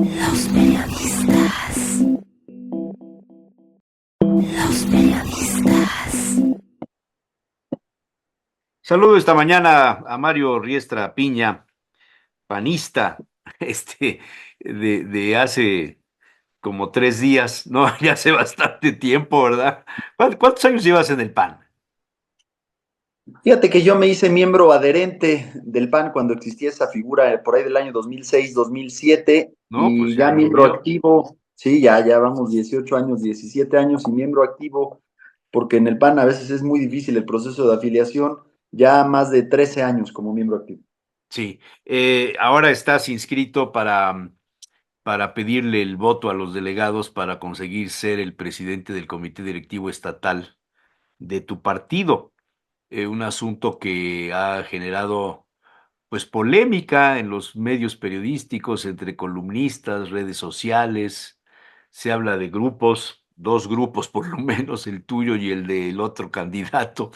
Los periodistas. Los periodistas. Saludo esta mañana a Mario Riestra Piña, panista, este, de hace como 3 días, no, ya hace bastante tiempo, ¿verdad? ¿Cuántos años llevas en el PAN? Fíjate que yo me hice miembro adherente del PAN cuando existía esa figura por ahí del año 2006, 2007 No, pues y ya ya miembro llovió. activo, sí, ya vamos 18 años, 17 años y miembro activo, porque en el PAN a veces es muy difícil el proceso de afiliación, ya más de 13 años como miembro activo. Sí, ahora estás inscrito para pedirle el voto a los delegados para conseguir ser el presidente del comité directivo estatal de tu partido. Un asunto que ha generado pues polémica en los medios periodísticos, entre columnistas, redes sociales. Se habla de grupos, dos grupos por lo menos, el tuyo y el del otro candidato.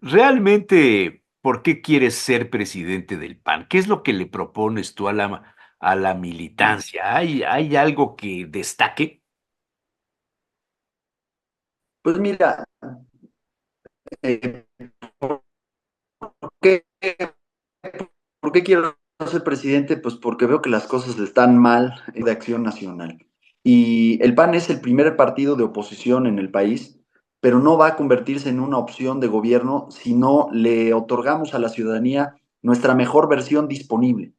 Realmente, ¿por qué quieres ser presidente del PAN? ¿Qué es lo que le propones tú a la militancia? ¿Hay algo que destaque? Pues mira, eh, ¿por qué, por qué quiero ser presidente? Pues porque veo que las cosas están mal de Acción Nacional. Y el PAN es el primer partido de oposición en el país, pero no va a convertirse en una opción de gobierno si no le otorgamos a la ciudadanía nuestra mejor versión disponible.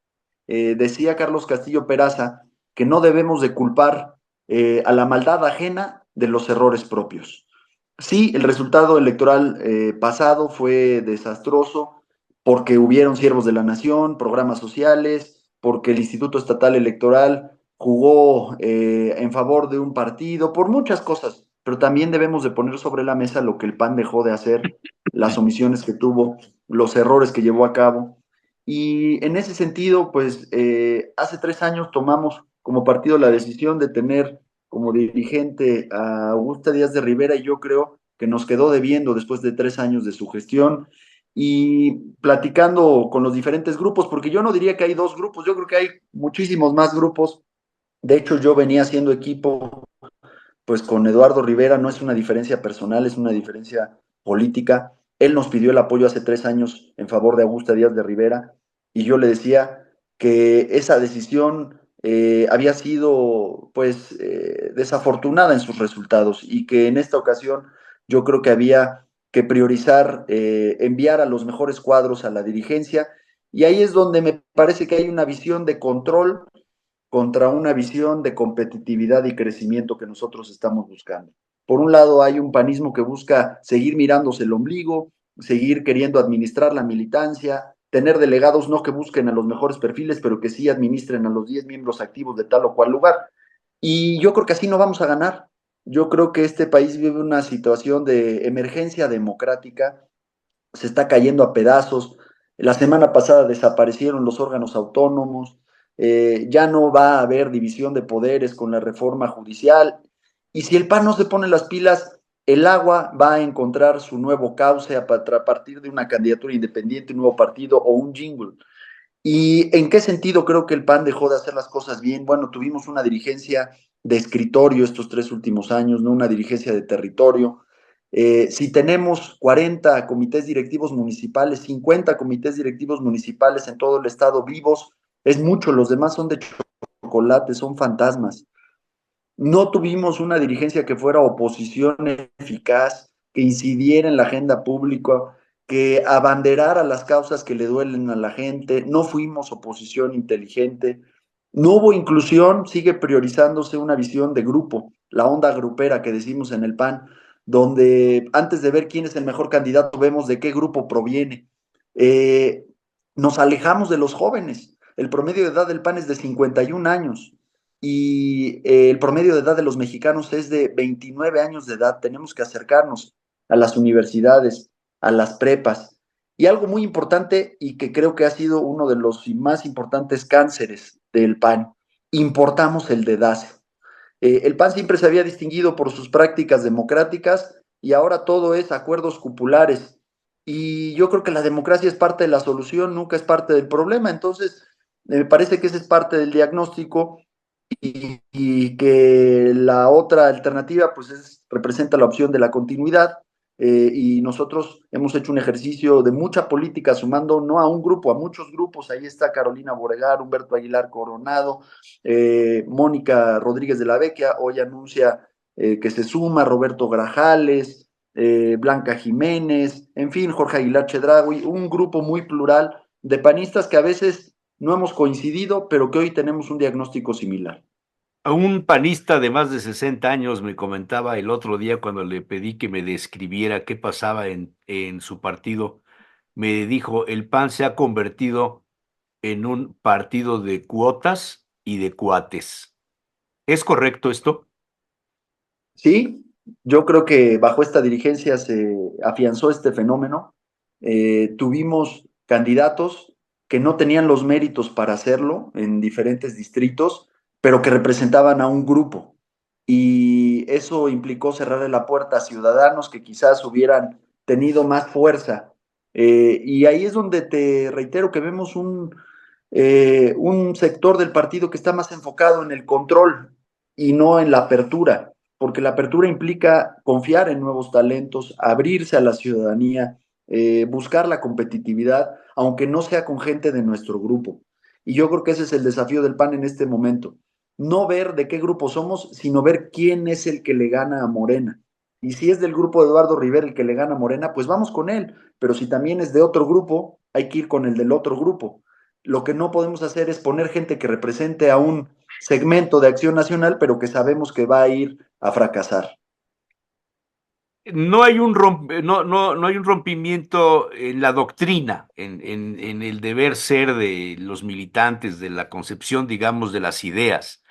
Decía Carlos Castillo Peraza que no debemos de culpar a la maldad ajena de los errores propios. Sí, el resultado electoral pasado fue desastroso porque hubieron siervos de la nación, programas sociales, porque el Instituto Estatal Electoral jugó en favor de un partido, por muchas cosas, pero también debemos de poner sobre la mesa lo que el PAN dejó de hacer, las omisiones que tuvo, los errores que llevó a cabo. Y en ese sentido, pues hace 3 años tomamos como partido la decisión de tener como dirigente a Augusta Díaz de Rivera y yo creo que nos quedó debiendo después de 3 años de su gestión y platicando con los diferentes grupos, porque yo no diría que hay dos grupos, yo creo que hay muchísimos más grupos. De hecho, yo venía haciendo equipo pues con Eduardo Rivera, no es una diferencia personal, es una diferencia política. Él nos pidió el apoyo hace 3 años en favor de Augusta Díaz de Rivera y yo le decía que esa decisión había sido pues desafortunada en sus resultados y que en esta ocasión yo creo que había que priorizar enviar a los mejores cuadros a la dirigencia y ahí es donde me parece que hay una visión de control contra una visión de competitividad y crecimiento que nosotros estamos buscando. Por un lado, hay un panismo que busca seguir mirándose el ombligo, seguir queriendo administrar la militancia, tener delegados no que busquen a los mejores perfiles, pero que sí administren a los 10 miembros activos de tal o cual lugar. Y yo creo que así no vamos a ganar. Yo creo que este país vive una situación de emergencia democrática, se está cayendo a pedazos. La semana pasada desaparecieron los órganos autónomos, ya no va a haber división de poderes con la reforma judicial. Y si el PAN no se pone las pilas, el agua va a encontrar su nuevo cauce a partir de una candidatura independiente, un nuevo partido o un jingle. ¿Y en qué sentido creo que el PAN dejó de hacer las cosas bien? Bueno, tuvimos una dirigencia de escritorio estos 3 últimos años, no una dirigencia de territorio. Si tenemos 40 comités directivos municipales, 50 comités directivos municipales en todo el estado vivos, es mucho, los demás son de chocolate, son fantasmas. No tuvimos una dirigencia que fuera oposición eficaz, que incidiera en la agenda pública, que abanderara las causas que le duelen a la gente. No fuimos oposición inteligente. No hubo inclusión, sigue priorizándose una visión de grupo, la onda grupera que decimos en el PAN, donde antes de ver quién es el mejor candidato, vemos de qué grupo proviene. Eh, Nos alejamos de los jóvenes. El promedio de edad del PAN es de 51 años y el promedio de edad de los mexicanos es de 29 años de edad. Tenemos que acercarnos a las universidades, a las prepas. Y algo muy importante y que creo que ha sido uno de los más importantes cánceres del PAN, importamos el dedazo. El PAN siempre se había distinguido por sus prácticas democráticas y ahora todo es acuerdos cupulares. Y yo creo que la democracia es parte de la solución, nunca es parte del problema. Entonces, me parece que ese es parte del diagnóstico y que la otra alternativa pues representa la opción de la continuidad. Y nosotros hemos hecho un ejercicio de mucha política, sumando no a un grupo, a muchos grupos. Ahí está Carolina Boregar, Humberto Aguilar Coronado, Mónica Rodríguez de la Vecchia, hoy anuncia que se suma Roberto Grajales, Blanca Jiménez, en fin, Jorge Aguilar Chedraui, un grupo muy plural de panistas que a veces no hemos coincidido, pero que hoy tenemos un diagnóstico similar. Un panista de más de 60 años me comentaba el otro día cuando le pedí que me describiera qué pasaba en su partido. Me dijo, el PAN se ha convertido en un partido de cuotas y de cuates. ¿Es correcto esto? Sí, yo creo que bajo esta dirigencia se afianzó este fenómeno. Tuvimos candidatos que no tenían los méritos para hacerlo en diferentes distritos, pero que representaban a un grupo. Y eso implicó cerrarle la puerta a ciudadanos que quizás hubieran tenido más fuerza. Y ahí es donde te reitero que vemos un sector del partido que está más enfocado en el control y no en la apertura, porque la apertura implica confiar en nuevos talentos, abrirse a la ciudadanía, buscar la competitividad, aunque no sea con gente de nuestro grupo. Y yo creo que ese es el desafío del PAN en este momento. No ver de qué grupo somos, sino ver quién es el que le gana a Morena. Y si es del grupo de Eduardo Rivera el que le gana a Morena, pues vamos con él. Pero si también es de otro grupo, hay que ir con el del otro grupo. Lo que no podemos hacer es poner gente que represente a un segmento de acción nacional, pero que sabemos que va a ir a fracasar. No hay no hay un rompimiento en la doctrina, en el deber ser de los militantes, de la concepción, digamos, de las ideas,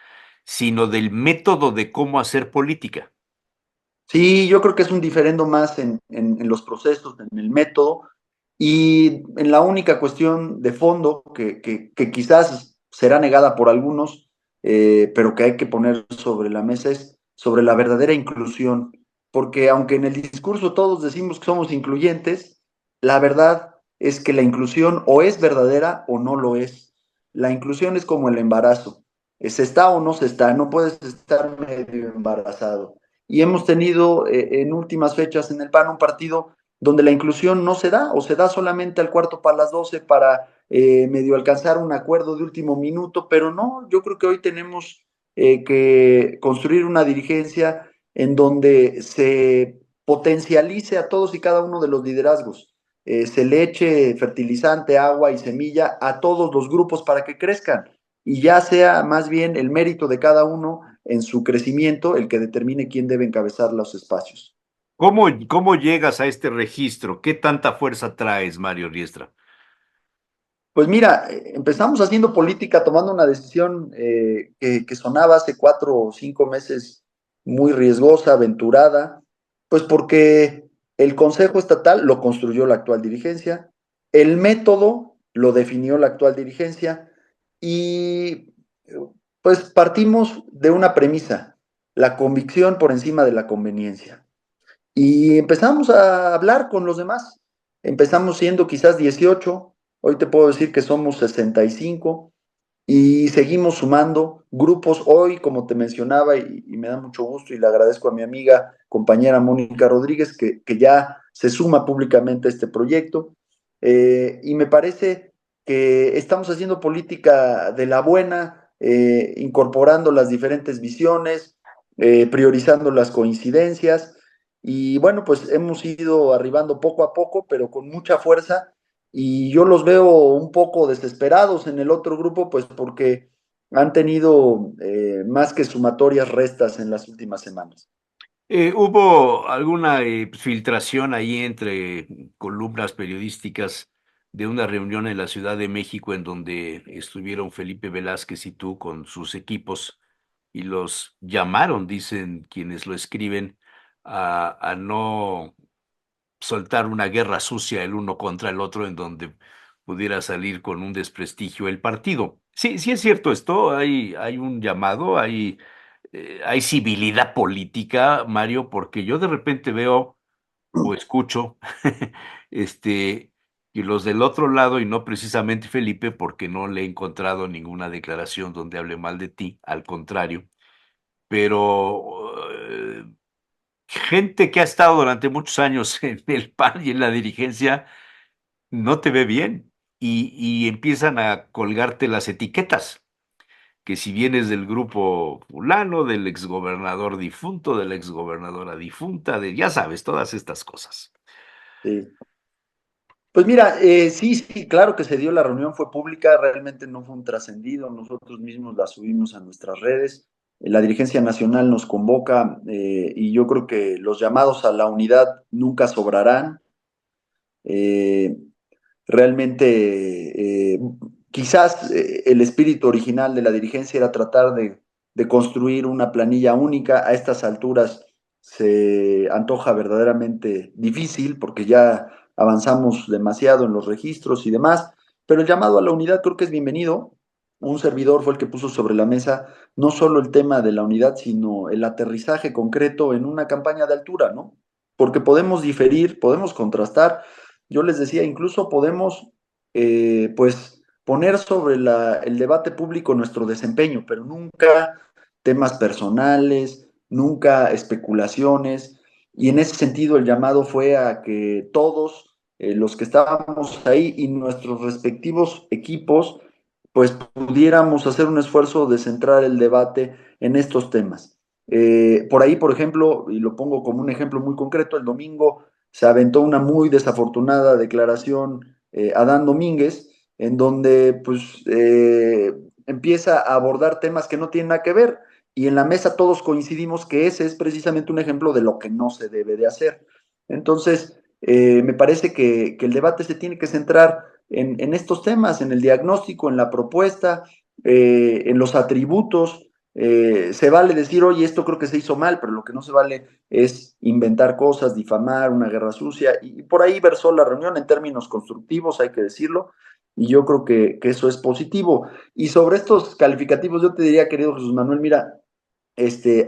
sino del método de cómo hacer política. Sí, yo creo que es un diferendo más en los procesos, en el método y en la única cuestión de fondo que quizás será negada por algunos, pero que hay que poner sobre la mesa es sobre la verdadera inclusión. Porque aunque en el discurso todos decimos que somos incluyentes, la verdad es que la inclusión o es verdadera o no lo es. La inclusión es como el embarazo. Se está o no se está, no puedes estar medio embarazado. Y hemos tenido en últimas fechas en el PAN un partido donde la inclusión no se da o se da solamente al cuarto para las 12 para medio alcanzar un acuerdo de último minuto, pero no, yo creo que hoy tenemos que construir una dirigencia en donde se potencialice a todos y cada uno de los liderazgos, se le eche fertilizante, agua y semilla a todos los grupos para que crezcan y ya sea más bien el mérito de cada uno en su crecimiento el que determine quién debe encabezar los espacios. Cómo llegas a este registro? ¿Qué tanta fuerza traes, Mario Riestra? Pues mira, empezamos haciendo política tomando una decisión que sonaba hace 4 o 5 meses muy riesgosa, aventurada, pues porque el Consejo Estatal lo construyó la actual dirigencia, el método lo definió la actual dirigencia y pues partimos de una premisa, la convicción por encima de la conveniencia. Y empezamos a hablar con los demás. Empezamos siendo quizás 18, hoy te puedo decir que somos 65 y seguimos sumando grupos hoy, como te mencionaba, y me da mucho gusto y le agradezco a mi amiga, compañera Mónica Rodríguez, que ya se suma públicamente a este proyecto. Y me parece que estamos haciendo política de la buena, incorporando las diferentes visiones, priorizando las coincidencias. Y bueno, pues hemos ido arribando poco a poco, pero con mucha fuerza y yo los veo un poco desesperados en el otro grupo, pues porque han tenido más que sumatorias restas en las últimas semanas. ¿Hubo alguna filtración ahí entre columnas periodísticas de una reunión en la Ciudad de México en donde estuvieron Felipe Velázquez y tú con sus equipos y los llamaron, dicen quienes lo escriben, a no soltar una guerra sucia el uno contra el otro en donde pudiera salir con un desprestigio el partido? Sí, sí es cierto esto, hay un llamado, hay civilidad política, Mario, porque yo de repente veo o escucho este, Y los del otro lado, y no precisamente Felipe, porque no le he encontrado ninguna declaración donde hable mal de ti, al contrario, pero gente que ha estado durante muchos años en el PAN y en la dirigencia no te ve bien y empiezan a colgarte las etiquetas, que si vienes del grupo fulano, del exgobernador difunto, de la exgobernadora difunta, de ya sabes, todas estas cosas. Sí. Pues mira, sí, sí, claro que se dio, la reunión fue pública, realmente no fue un trascendido, nosotros mismos la subimos a nuestras redes, la dirigencia nacional nos convoca y yo creo que los llamados a la unidad nunca sobrarán. Eh, Realmente, quizás el espíritu original de la dirigencia era tratar de construir una planilla única. A estas alturas se antoja verdaderamente difícil porque ya avanzamos demasiado en los registros y demás, pero el llamado a la unidad creo que es bienvenido. Un servidor fue el que puso sobre la mesa no solo el tema de la unidad, sino el aterrizaje concreto en una campaña de altura, ¿no? Porque podemos diferir, podemos contrastar. Yo les decía, incluso podemos, pues, poner sobre el debate público nuestro desempeño, pero nunca temas personales, nunca especulaciones. Y en ese sentido el llamado fue a que todos los que estábamos ahí y nuestros respectivos equipos, pues pudiéramos hacer un esfuerzo de centrar el debate en estos temas. Por ahí, por ejemplo, y lo pongo como un ejemplo muy concreto, el domingo se aventó una muy desafortunada declaración Adán Domínguez, en donde pues empieza a abordar temas que no tienen nada que ver, y en la mesa todos coincidimos que ese es precisamente un ejemplo de lo que no se debe de hacer. Entonces, me parece que el debate se tiene que centrar en estos temas, en el diagnóstico, en la propuesta, en los atributos. Se vale decir, oye, esto creo que se hizo mal, pero lo que no se vale es inventar cosas, difamar, una guerra sucia, y por ahí versó la reunión en términos constructivos, hay que decirlo, y yo creo que eso es positivo. Y sobre estos calificativos, yo te diría, querido Jesús Manuel, mira,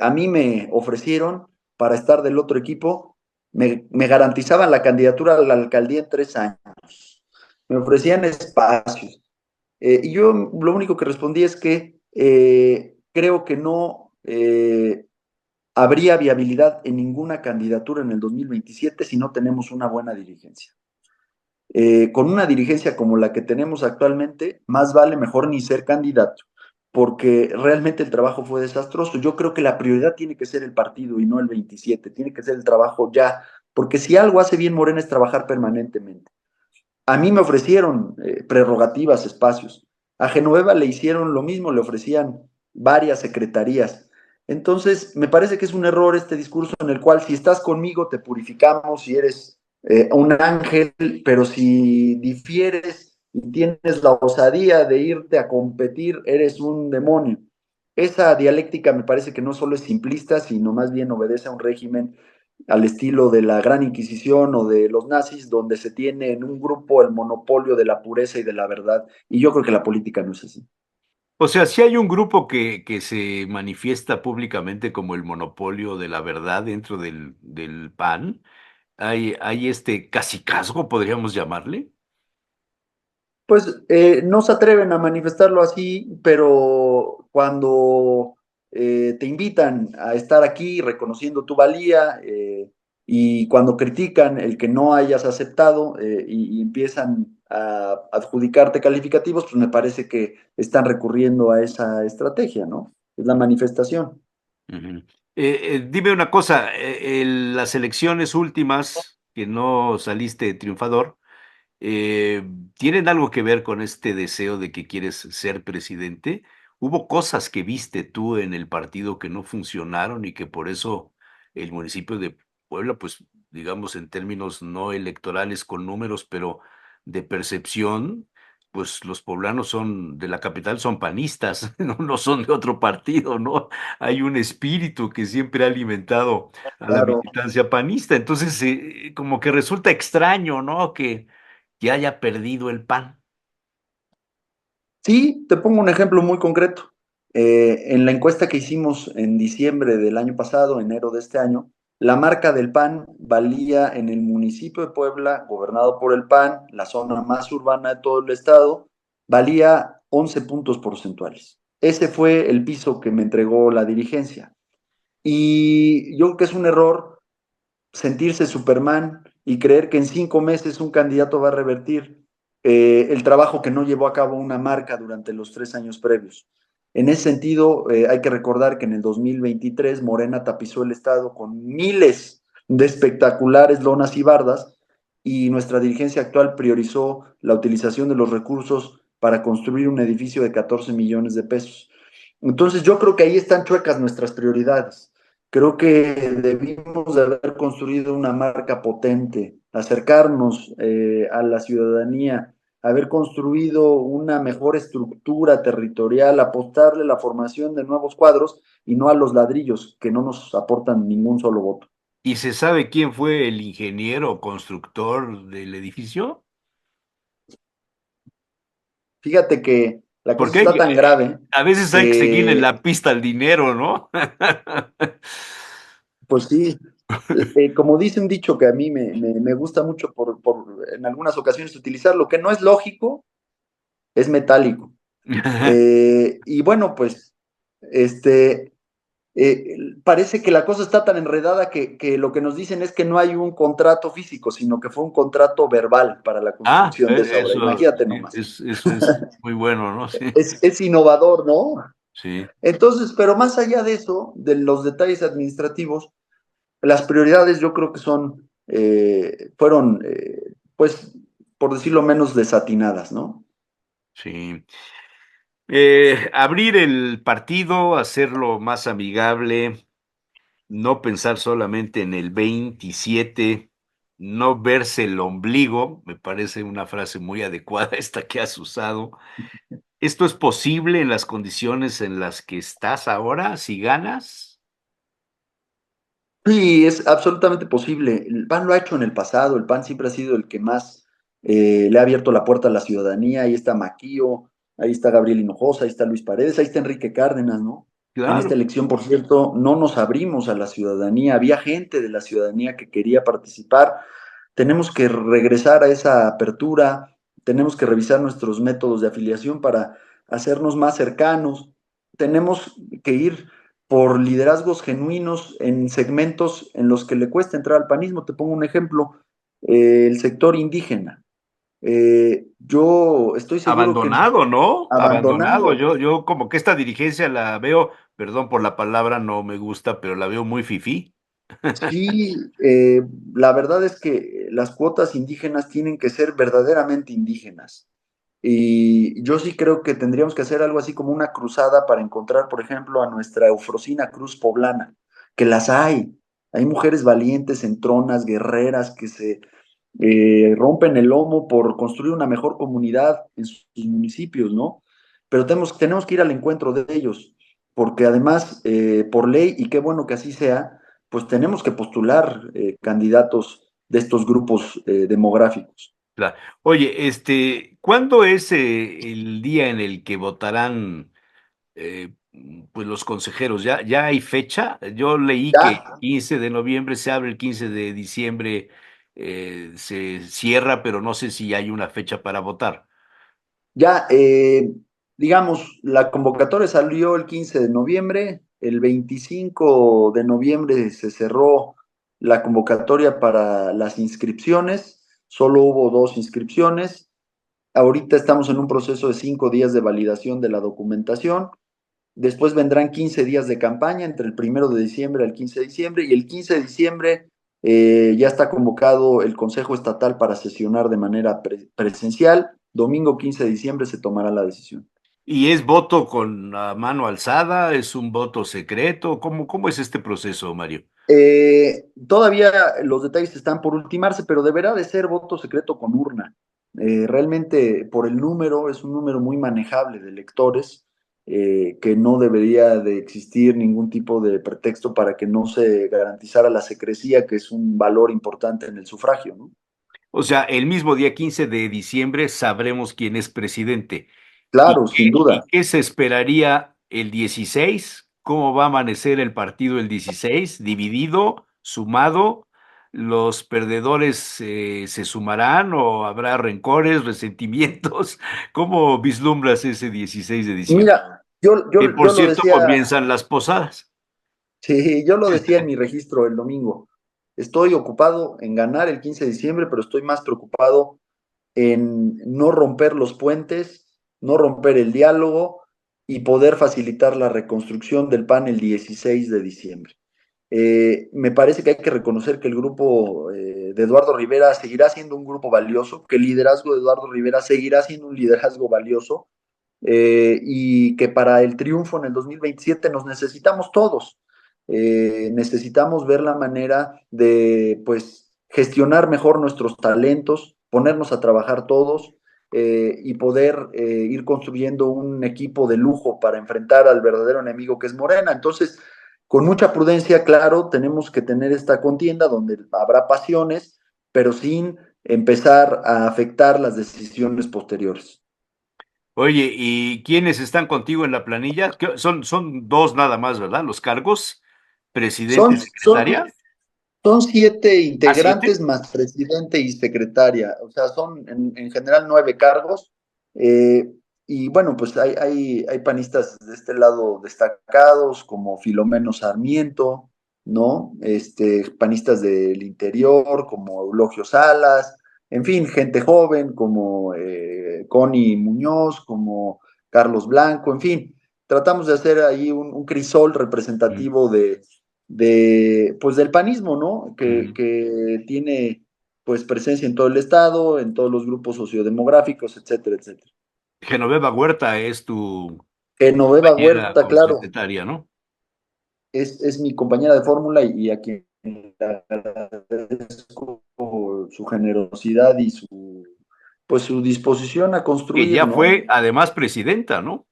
a mí me ofrecieron para estar del otro equipo, me garantizaban la candidatura a la alcaldía en 3 años, me ofrecían espacios, y yo lo único que respondí es que creo que no habría viabilidad en ninguna candidatura en el 2027 si no tenemos una buena dirigencia. Con una dirigencia como la que tenemos actualmente, más vale mejor ni ser candidato, porque realmente el trabajo fue desastroso. Yo creo que la prioridad tiene que ser el partido y no el 27, tiene que ser el trabajo ya, porque si algo hace bien Morena es trabajar permanentemente. A mí me ofrecieron prerrogativas, espacios. A Genoveva le hicieron lo mismo, le ofrecían varias secretarías. Entonces, me parece que es un error este discurso en el cual si estás conmigo te purificamos y eres un ángel, pero si difieres y tienes la osadía de irte a competir, eres un demonio. Esa dialéctica me parece que no solo es simplista, sino más bien obedece a un régimen al estilo de la Gran Inquisición o de los nazis, donde se tiene en un grupo el monopolio de la pureza y de la verdad. Y yo creo que la política no es así. O sea, si hay un grupo que se manifiesta públicamente como el monopolio de la verdad dentro del PAN, hay este cacicazgo, podríamos llamarle. Pues no se atreven a manifestarlo así, pero cuando te invitan a estar aquí reconociendo tu valía y cuando critican el que no hayas aceptado y empiezan a adjudicarte calificativos, pues me parece que están recurriendo a esa estrategia, ¿no? Es la manifestación. Ujú. Dime una cosa, las elecciones últimas, que no saliste triunfador, eh, ¿tienen algo que ver con este deseo de que quieres ser presidente? ¿Hubo cosas que viste tú en el partido que no funcionaron y que por eso el municipio de Puebla, pues digamos en términos no electorales con números, pero de percepción, pues los poblanos son de la capital son panistas, no son de otro partido, ¿no? Hay un espíritu que siempre ha alimentado a la Claro. militancia panista. Entonces, como que resulta extraño, ¿no? Que haya perdido el PAN. Sí, te pongo un ejemplo muy concreto. En la encuesta que hicimos en diciembre del año pasado, enero de este año, La marca del PAN valía en el municipio de Puebla, gobernado por el PAN, la zona más urbana de todo el estado, valía 11 puntos porcentuales. Ese fue el piso que me entregó la dirigencia. Y yo creo que es un error sentirse Superman y creer que en 5 meses un candidato va a revertir el trabajo que no llevó a cabo una marca durante los 3 años previos. En ese sentido, hay que recordar que en el 2023 Morena tapizó el Estado con miles de espectaculares lonas y bardas y nuestra dirigencia actual priorizó la utilización de los recursos para construir un edificio de 14 millones de pesos. Entonces yo creo que ahí están chuecas nuestras prioridades. Creo que debimos de haber construido una marca potente, acercarnos a la ciudadanía, haber construido una mejor estructura territorial, apostarle la formación de nuevos cuadros y no a los ladrillos que no nos aportan ningún solo voto. ¿Y se sabe quién fue el ingeniero o constructor del edificio? Fíjate que la cosa Porque está tan grave a veces hay que seguirle que, la pista al dinero, ¿no? pues sí, como dice un dicho que a mí me gusta mucho en algunas ocasiones utilizar, lo que no es lógico es metálico. Y bueno, pues, este, parece que la cosa está tan enredada que lo que nos dicen es que no hay un contrato físico, sino que fue un contrato verbal para la Ah, construcción de esa obra. eso, Imagínate sí, nomás. eso es muy bueno, ¿no? Sí, Es innovador, ¿no? sí, Entonces, pero más allá de eso, de los detalles administrativos, las prioridades yo creo que fueron, pues, por decirlo menos, desatinadas, ¿no? sí. Abrir el partido, hacerlo más amigable, no pensar solamente en el 27, no verse el ombligo, me parece una frase muy adecuada esta que has usado. ¿Esto es posible en las condiciones en las que estás ahora, si ganas? Sí, es absolutamente posible. El PAN lo ha hecho en el pasado, el PAN siempre ha sido el que más le ha abierto la puerta a la ciudadanía. Ahí está Maquío, ahí está Gabriel Hinojosa, ahí está Luis Paredes, ahí está Enrique Cárdenas, ¿no? En esta Claro. elección, por cierto, no nos abrimos a la ciudadanía, había gente de la ciudadanía que quería participar. Tenemos que regresar a esa apertura, tenemos que revisar nuestros métodos de afiliación para hacernos más cercanos, tenemos que ir por liderazgos genuinos en segmentos en los que le cuesta entrar al panismo. Te pongo un ejemplo, el sector indígena. Yo estoy seguro que Abandonado, ¿no? Abandonado. abandonado. Yo como que esta dirigencia la veo, perdón por la palabra, no me gusta, pero la veo muy fifí. Sí, la verdad es que las cuotas indígenas tienen que ser verdaderamente indígenas. Y yo sí creo que tendríamos que hacer algo así como una cruzada para encontrar, por ejemplo, a nuestra Eufrosina Cruz poblana, que las hay. Hay mujeres valientes, entronas, guerreras, que se rompen el lomo por construir una mejor comunidad en sus municipios, ¿no? Pero tenemos que ir al encuentro de ellos, porque además, por ley, y qué bueno que así sea, pues tenemos que postular candidatos de estos grupos demográficos. Claro. Oye, ¿cuándo es el día en el que votarán pues los consejeros? ¿Ya hay fecha? Yo leí que Ya, 15 de noviembre se abre, el 15 de diciembre se cierra, pero no sé si hay una fecha para votar. Ya, digamos, la convocatoria salió el 15 de noviembre, el 25 de noviembre se cerró la convocatoria para las inscripciones, solo hubo 2 inscripciones, ahorita estamos en un proceso de 5 días de validación de la documentación, después vendrán 15 días de campaña entre el 1 de diciembre al 15 de diciembre y el 15 de diciembre ya está convocado el Consejo Estatal para sesionar de manera presencial. Domingo 15 de diciembre se tomará la decisión. ¿Y es voto con la mano alzada? ¿Es un voto secreto? ¿Cómo es este proceso, Mario? Todavía los detalles están por ultimarse, pero deberá de ser voto secreto con urna. Realmente por el número, es un número muy manejable de electores, que no debería de existir ningún tipo de pretexto para que no se garantizara la secrecía, que es un valor importante en el sufragio, ¿no? O sea, el mismo día 15 de diciembre sabremos quién es presidente. Claro, sin ¿Y duda. qué se esperaría el 16? ¿Cómo va a amanecer el partido el 16? ¿Dividido? sumado, ¿los perdedores se sumarán o habrá rencores, resentimientos? ¿Cómo vislumbras ese 16 de diciembre? Mira, yo, Que yo, por yo lo cierto decía, comienzan las posadas. sí, yo lo decía en mi registro el domingo. Estoy ocupado en ganar el 15 de diciembre, pero estoy más preocupado en no romper los puentes, no romper el diálogo y poder facilitar la reconstrucción del PAN el 16 de diciembre. Me parece que hay que reconocer que el grupo de Eduardo Rivera seguirá siendo un grupo valioso, que el liderazgo de Eduardo Rivera seguirá siendo un liderazgo valioso, y que para el triunfo en el 2027 nos necesitamos todos. Necesitamos ver la manera de, pues, gestionar mejor nuestros talentos, ponernos a trabajar todos, y poder ir construyendo un equipo de lujo para enfrentar al verdadero enemigo que es Morena. Entonces, con mucha prudencia, claro, tenemos que tener esta contienda donde habrá pasiones, pero sin empezar a afectar las decisiones posteriores. Oye, ¿y quiénes están contigo en la planilla? Son dos nada más, ¿verdad? Los cargos, presidente Son, y son, secretaria. son 7 ¿A siete? integrantes más presidente y secretaria, o sea, son en general 9 cargos. eh, y bueno, pues hay panistas de este lado destacados, como Filomeno Sarmiento, ¿no? Panistas del interior, como Eulogio Salas, en fin, gente joven, como Connie Muñoz, como Carlos Blanco, en fin, tratamos de hacer ahí un crisol Mm, representativo pues del panismo, ¿no? mm. Que tiene pues presencia en todo el estado, en todos los grupos sociodemográficos, etcétera, etcétera. Genoveva Huerta es tu Genoveva compañera Huerta, como claro, secretaria, ¿no? es mi compañera de fórmula y a quien le agradezco su generosidad y pues su disposición a Que construir, ya ¿no? fue además presidenta, ¿no?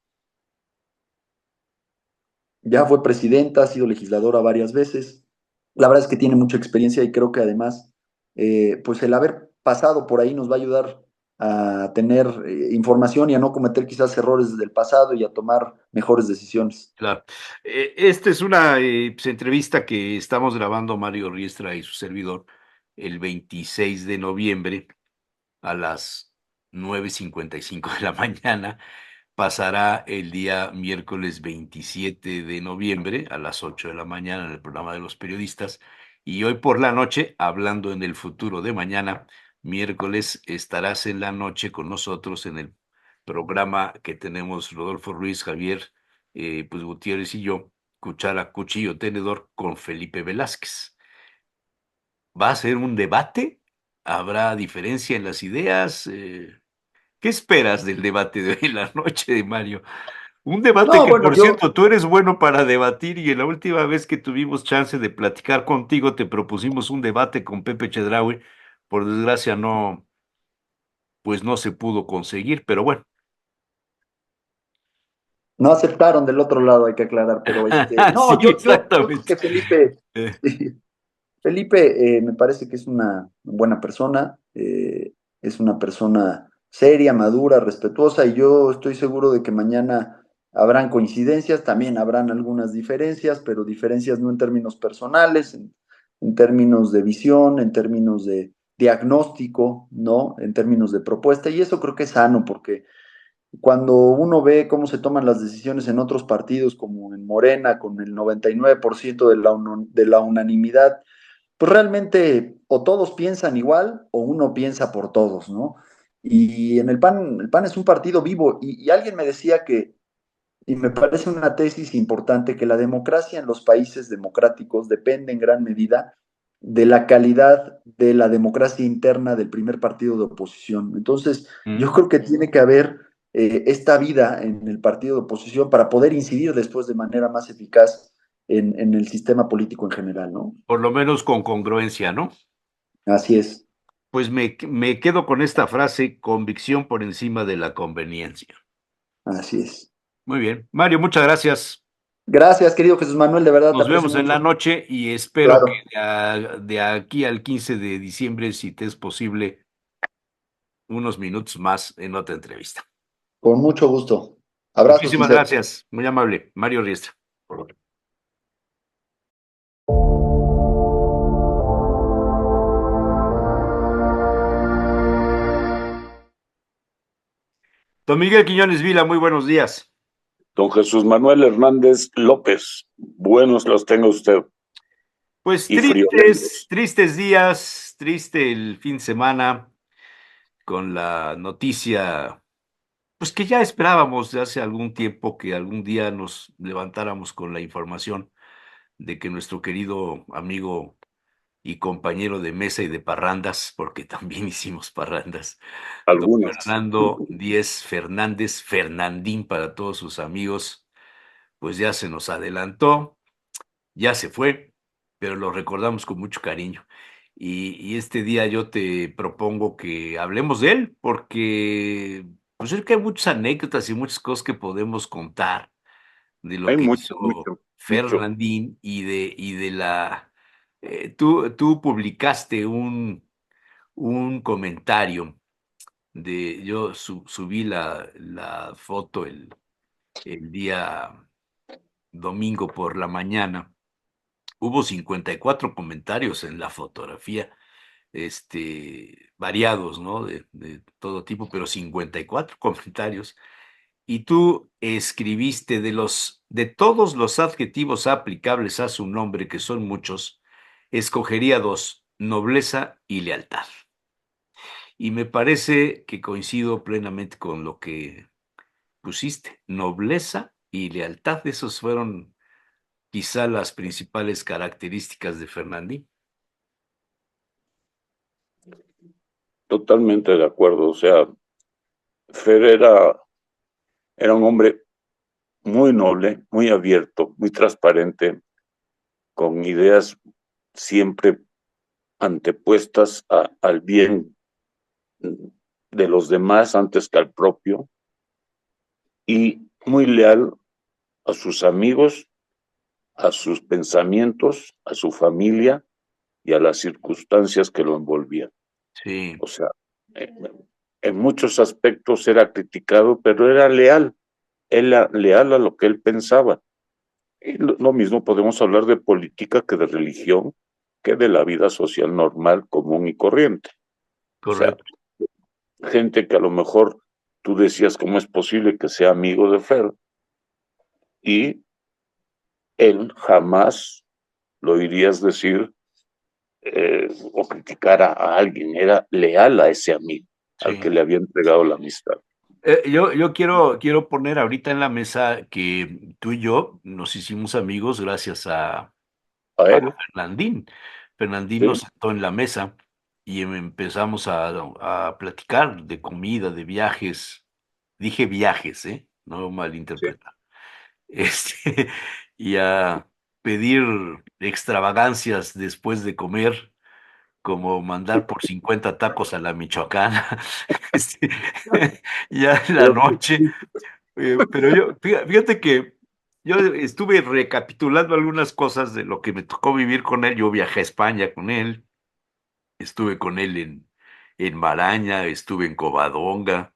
Ya fue presidenta, ha sido legisladora varias veces. La verdad es que tiene mucha experiencia y creo que además, pues el haber pasado por ahí nos va a ayudar a tener información y a no cometer quizás errores del pasado y a tomar mejores decisiones. Claro. Esta es una pues, entrevista que estamos grabando Mario Riestra y su servidor el 26 de noviembre a las 9:55 de la mañana. Pasará el día miércoles 27 de noviembre a las 8 de la mañana en el programa de los periodistas. Y hoy por la noche, hablando en el futuro de mañana, miércoles, estarás en la noche con nosotros en el programa que tenemos Rodolfo Ruiz, Javier, pues Gutiérrez y yo, Cuchara, Cuchillo, Tenedor, con Felipe Velázquez. ¿Va a ser un debate? ¿Habrá diferencia en las ideas? ¿Qué esperas del debate de hoy en la noche, Mario? Un debate No, que, bueno, por cierto, tú eres bueno para debatir y en la última vez que tuvimos chance de platicar contigo te propusimos un debate con Pepe Chedraui. Por desgracia no, pues no se pudo conseguir, pero bueno. no aceptaron del otro lado, hay que aclarar, pero Sí, no, yo creo exactamente. que Felipe, Eh, Felipe, me parece que es una buena persona, es una persona seria, madura, respetuosa, y yo estoy seguro de que mañana habrán coincidencias, también habrán algunas diferencias, pero diferencias no en términos personales, en términos de visión, en términos de diagnóstico, ¿no? En términos de propuesta, y eso creo que es sano, porque cuando uno ve cómo se toman las decisiones en otros partidos, como en Morena, con el 99% de la unanimidad, pues realmente o todos piensan igual o uno piensa por todos, ¿no? Y en el PAN es un partido vivo y alguien me decía que, y me parece una tesis importante, que la democracia en los países democráticos depende en gran medida de la calidad de la democracia interna del primer partido de oposición. Entonces, yo mm, creo que tiene que haber esta vida en el partido de oposición para poder incidir después de manera más eficaz en el sistema político en general, ¿no? por lo menos con congruencia, ¿no? Así es. Pues me quedo con esta frase, convicción por encima de la conveniencia. Así es. Muy bien. Mario, muchas gracias. Gracias, querido Jesús Manuel, de verdad te Nos aprecio vemos en la mucho. noche y espero que Claro, de aquí al 15 de diciembre, si te es posible, unos minutos más en otra entrevista. con mucho gusto. Abrazos Muchísimas sinceros. gracias. Muy amable. Mario Riestra. Don Miguel Quiñones Vila, muy buenos días. Don Jesús Manuel Hernández López, buenos los tenga usted Pues y tristes, friolentos. tristes días, triste el fin de semana con la noticia, pues que ya esperábamos de hace algún tiempo que algún día nos levantáramos con la información de que nuestro querido amigo y compañero de mesa y de parrandas, porque también hicimos parrandas, don Algunas. Fernando Díez Fernández, Fernandín para todos sus amigos, pues ya se nos adelantó, ya se fue, pero lo recordamos con mucho cariño. Y este día yo te propongo que hablemos de él, porque pues es que hay muchas anécdotas y muchas cosas que podemos contar de lo Hay que mucho, hizo mucho, mucho. Fernandín y de la... tú publicaste un comentario yo subí la foto el día domingo por la mañana. Hubo 54 comentarios en la fotografía, variados, ¿no? De todo tipo, pero 54 comentarios. Y tú escribiste de todos los adjetivos aplicables a su nombre, que son muchos, escogería dos: nobleza y lealtad. Y me parece que coincido plenamente con lo que pusiste: nobleza y lealtad. Esos fueron quizá las principales características de Fernandín. Totalmente de acuerdo. O sea, Fer era un hombre muy noble, muy abierto, muy transparente, con ideas siempre antepuestas al bien de los demás antes que al propio, y muy leal a sus amigos, a sus pensamientos, a su familia y a las circunstancias que lo envolvían. Sí, O sea, en muchos aspectos era criticado, pero era leal, era leal a lo que él pensaba. Y lo mismo podemos hablar de política que de religión, que de la vida social normal, común y corriente. O sea, correcto. gente que a lo mejor tú decías cómo es posible que sea amigo de Fer, y él jamás lo irías decir o criticar a alguien, era leal a ese amigo, al Sí. que le había entregado la amistad. Yo quiero poner ahorita en la mesa que tú y yo nos hicimos amigos gracias A a él, Fernandín. Fernandín nos sí, sentó en la mesa y empezamos a platicar de comida, de viajes. Dije viajes, ¿eh? No sí. malinterpretar. Este, y a pedir extravagancias después de comer, como mandar por 50 tacos a la Michoacana, este, ya en la Pero, noche. Pero fíjate que yo estuve recapitulando algunas cosas de lo que me tocó vivir con él. Yo viajé a España con él, estuve con él en Maraña, estuve en Covadonga,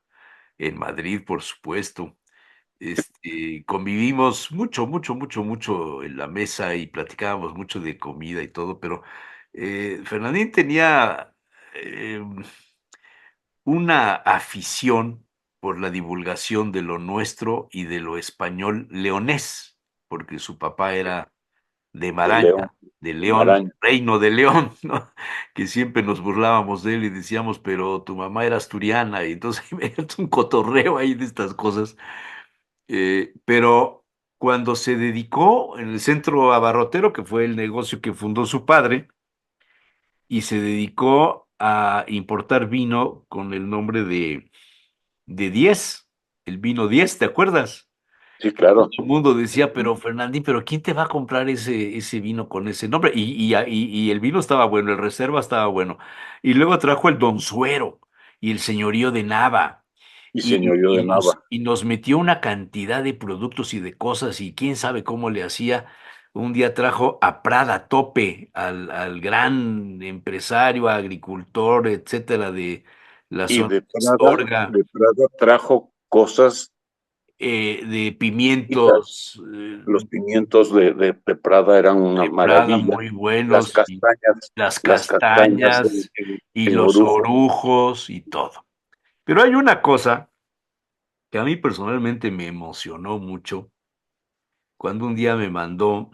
en Madrid, por supuesto. Convivimos mucho, mucho, mucho, mucho en la mesa y platicábamos mucho de comida y todo, pero Fernandín tenía eh, una afición por la divulgación de lo nuestro y de lo español leonés, porque su papá era de de León, Maraña, de de León, Maraña. reino de León, ¿no? Que siempre nos burlábamos de él y decíamos, pero tu mamá era asturiana, y entonces es un cotorreo ahí de estas cosas. Pero cuando se dedicó en el centro abarrotero, que fue el negocio que fundó su padre, y se dedicó a importar vino con el nombre de 10, el vino 10, ¿te acuerdas? Sí, Todo claro. el mundo decía, pero Fernandín, ¿pero quién te va a comprar ese vino con ese nombre? Y el vino estaba bueno, el Reserva estaba bueno. Y luego trajo el Don Suero y el Señorío de Nava. Y Y, señorío de y nos, Nava. y nos metió una cantidad de productos y de cosas, y quién sabe cómo le hacía. Un día trajo a Prada Tope, al gran empresario, agricultor, etcétera, de la Y zona de Astorga, De Prada trajo cosas de exquisitas. pimientos, Los pimientos de Prada eran una de Prada maravilla. muy Las buenos, y castañas, las las castañas castañas y en los Orujo. orujos y todo. Pero hay una cosa que a mí personalmente me emocionó mucho cuando un día me mandó,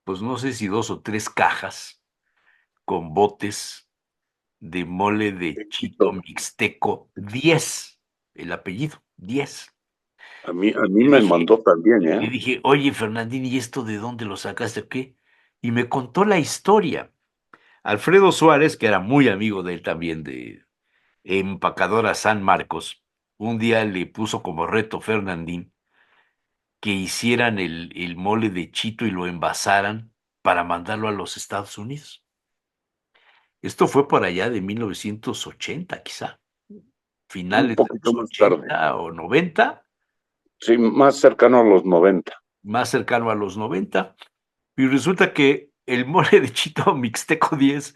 pues no sé si 2 o 3 cajas con botes de mole de chito Éxito. mixteco, 10, el apellido, 10. A mí Le me dije, mandó también, le dije, oye, Fernandín, ¿y esto de dónde lo sacaste o qué? Y me contó la historia. Alfredo Suárez, que era muy amigo de él también, de Empacadora San Marcos, un día le puso como reto Fernandín que hicieran el mole de chito y lo envasaran para mandarlo a los Estados Unidos. Esto fue por allá de 1980, quizá, un finales de poquito los más tarde. 80 o 90, Sí, más cercano a los 90. más cercano a los 90. Y resulta que el mole de chito Mixteco 10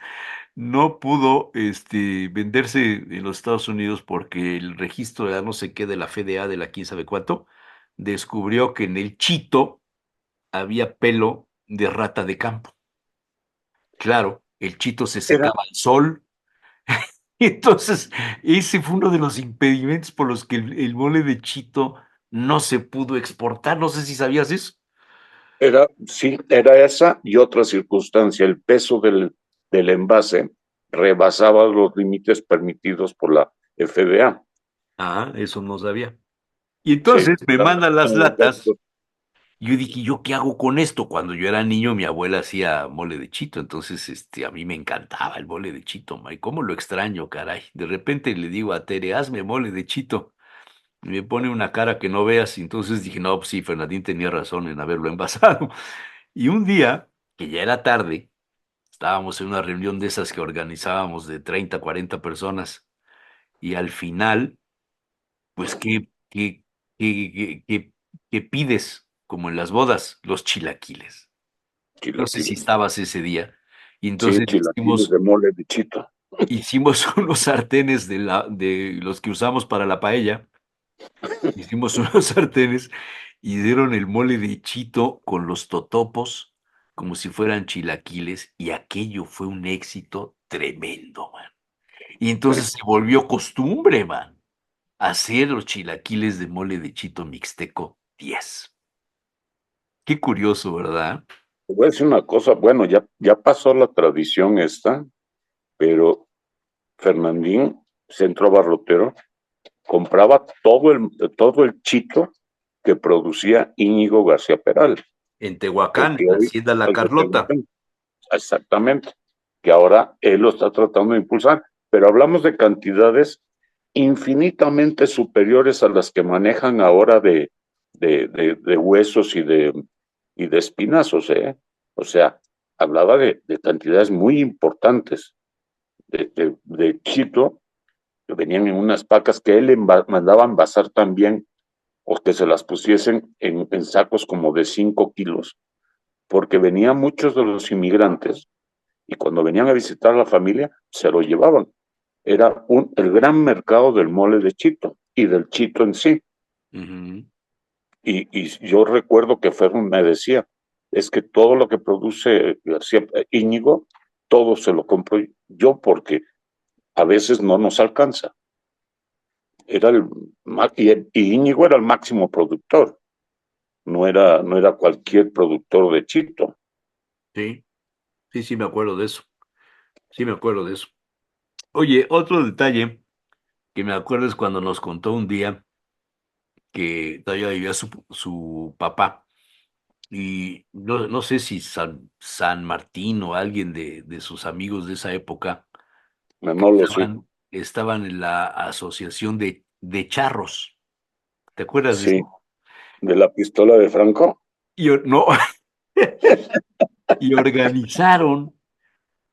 no pudo venderse en los Estados Unidos porque el registro de la no sé qué de la FDA de la quién sabe cuánto descubrió que en el chito había pelo de rata de campo. Claro, el chito se Era, secaba al sol. Y entonces, ese fue uno de los impedimentos por los que el mole de chito no se pudo exportar. No sé si sabías eso. sí, era esa y otra circunstancia. El peso del envase rebasaba los límites permitidos por la FDA. Ah, eso no sabía. Y Sí, entonces me eran mandan las los latas. gastos. Yo dije, ¿yo qué hago con esto? Cuando yo era niño, mi abuela hacía mole de chito, entonces a mí me encantaba el mole de chito, ma, y cómo lo extraño, caray. De repente le digo a Tere, hazme mole de chito, y me pone una cara que no veas, y entonces dije, no, pues sí, Fernandín tenía razón en haberlo envasado. Y un día, que ya era tarde, estábamos en una reunión de esas que organizábamos de 30, 40 personas, y al final, pues, ¿qué pides? Como en las bodas, los chilaquiles. No sé si Chilaquiles. estabas ese día. Y Sí, entonces chilaquiles de mole de chito. hicimos unos sartenes de los que usamos para la paella. Hicimos unos sartenes y dieron el mole de chito con los totopos como si fueran chilaquiles y aquello fue un éxito tremendo, man. Y entonces se volvió costumbre, man, hacer los chilaquiles de mole de chito mixteco 10. Qué curioso, ¿verdad? Te voy a decir una cosa, bueno, ya pasó la tradición esta, pero Fernandín, centro abarrotero, compraba todo el chito que producía Íñigo García Peral, En el Tehuacán, que en la hoy Hacienda La el de Carlota. Tehuacán. Exactamente, que ahora él lo está tratando de impulsar, pero hablamos de cantidades infinitamente superiores a las que manejan ahora de huesos y de espinazos, ¿eh? O sea, hablaba de cantidades muy importantes de chito, que venían en unas pacas que él mandaba envasar también, o que se las pusiesen en sacos como de 5 kilos, porque venían muchos de los inmigrantes y cuando venían a visitar a la familia, se lo llevaban. Era el gran mercado del mole de chito y del chito en sí. Ujú. Y yo recuerdo que Ferro me decía, es que todo lo que produce García Íñigo, todo se lo compro yo porque a veces no nos alcanza. Era y Íñigo era el máximo productor, no era cualquier productor de chito. Sí, sí, sí, me acuerdo de eso. Sí, me acuerdo de eso. Oye, otro detalle que me acuerdo es cuando nos contó un día que todavía vivía su papá y no sé si San Martín o alguien de sus amigos de esa época que No lo sé. estaban en la asociación de charros. ¿Te acuerdas de Sí, eso? de la pistola de Franco. No, y organizaron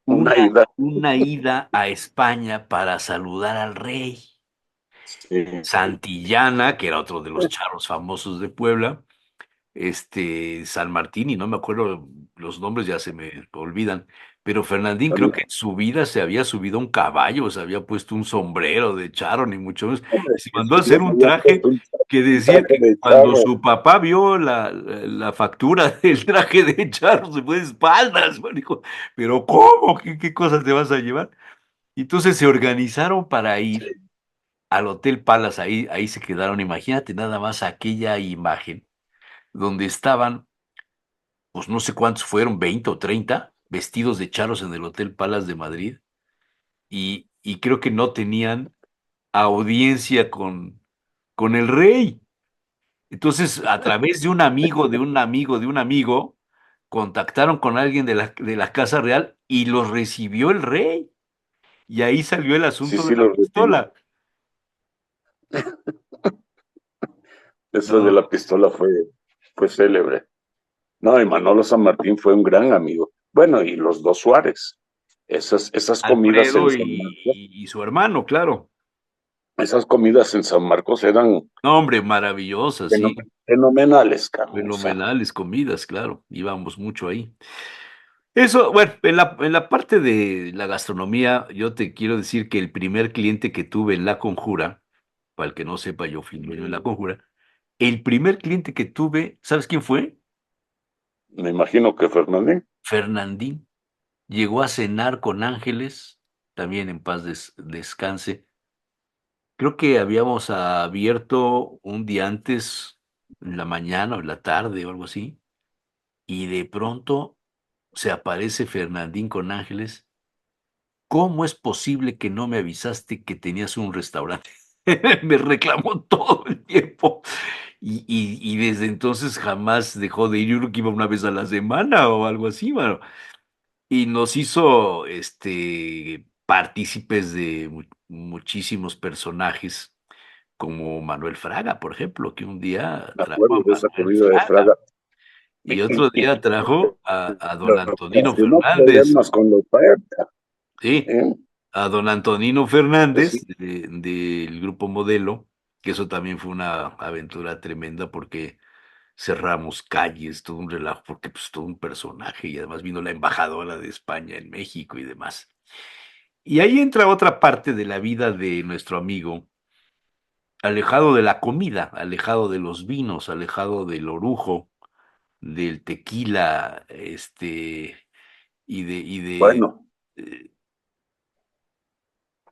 Una una, ida. una ida a España para saludar al rey. Sí. Santillana, que era otro de los charros famosos de Puebla, San Martín, y no me acuerdo los nombres, ya se me olvidan, pero Fernandín creo que en su vida se había subido a un caballo, se había puesto un sombrero de charro, ni mucho menos, Hombre, y se mandó a este ya hacer me un había traje puesto que un decía traje que de cuando charro. su papá vio la factura del traje de charro, se fue de espaldas, bueno, dijo, pero ¿cómo? ¿Qué cosas te vas a llevar? Y entonces se organizaron para ir al Hotel Palace, ahí se quedaron. Imagínate nada más aquella imagen donde estaban, pues no sé cuántos fueron, 20 o 30 vestidos de charros en el Hotel Palace de Madrid, y creo que no tenían audiencia con el rey. Entonces, a través de un amigo, de un amigo, de un amigo, contactaron con alguien de la Casa Real y los recibió el rey. Y ahí salió el Sí, asunto de sí, la lo recibió. pistola. Eso de No, la pistola fue célebre. No, y Manolo San Martín fue un gran amigo. Bueno, y los dos Suárez. Esas comidas en Alfredo San Marcos, y su hermano, claro. esas comidas en San Marcos eran No, hombre, maravillosas, sí. fenomenales, Carlos. O sea, Fenomenales comidas, claro. Íbamos mucho ahí. Eso, bueno, en la parte de la gastronomía, yo te quiero decir que el primer cliente que tuve en La Conjura, para el que no sepa, yo fui dueño de La Conjura, el primer cliente que tuve, ¿sabes quién fue? me imagino que Fernández, Fernandín. Llegó a cenar con Ángeles, también en paz descanse. Creo que habíamos abierto un día antes, en la mañana o en la tarde o algo así, y de pronto se aparece Fernandín con Ángeles. ¿Cómo es posible que no me avisaste que tenías un restaurante? Me reclamó todo el tiempo. Y desde entonces jamás dejó de ir. Yo creo que iba una vez a la semana o algo así, mano. Y nos hizo partícipes de muchísimos personajes, como Manuel Fraga, por ejemplo, que un día me trajo acuerdo a de esa Manuel comida de Fraga Fraga. y otro día trajo a don Antonino Ocasionó Fernández. problemas con los paertas, Sí, ¿eh? a don Antonino Pues sí, Fernández del Grupo Modelo, que eso también fue una aventura tremenda porque cerramos calles, todo un relajo, porque pues todo un personaje y además vino la embajadora de España en México y demás. Y ahí entra otra parte de la vida de nuestro amigo, alejado de la comida, alejado de los vinos, alejado del orujo, del tequila, y de bueno, eh,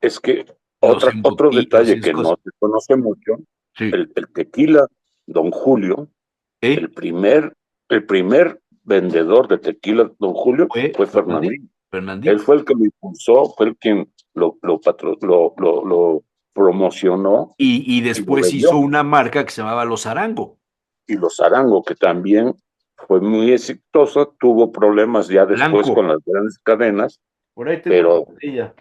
es que los otro embutidos y detalle esas que no cosas. se conoce mucho, Sí. el tequila, Don Julio, ¿Eh? el primer vendedor de tequila, Don Julio, Fue fue Fernandín. Fernandín. Él Fernandín. fue el que lo impulsó, fue el quien lo promocionó Y y lo después hizo vendió. una marca que se llamaba Los Arango. Y los Arango, que también fue muy exitosa, tuvo problemas ya después con Blanco. las grandes cadenas, Por ahí tengo una pero botella.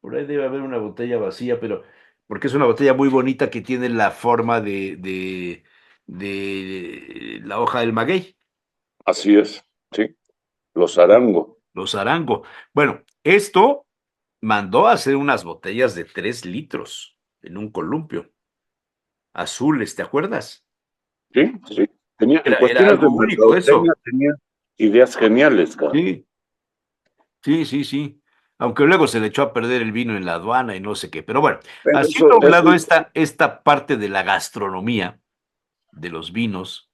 Por ahí debe haber una botella vacía, pero porque es una botella muy bonita que tiene la forma de la hoja del maguey, así es, sí, los Arango. los Arango. Bueno, esto mandó a hacer unas botellas de 3 litros en un columpio, azules, ¿te acuerdas? Sí, sí. Tenía, en Era cuestiones algo de único mercadotecnia eso. tenía ideas geniales, cara. Sí, sí, sí, sí. Aunque luego se le echó a perder el vino en la aduana y no sé qué. Pero bueno, Pero haciendo a un eso lado esta parte de la gastronomía, de los vinos,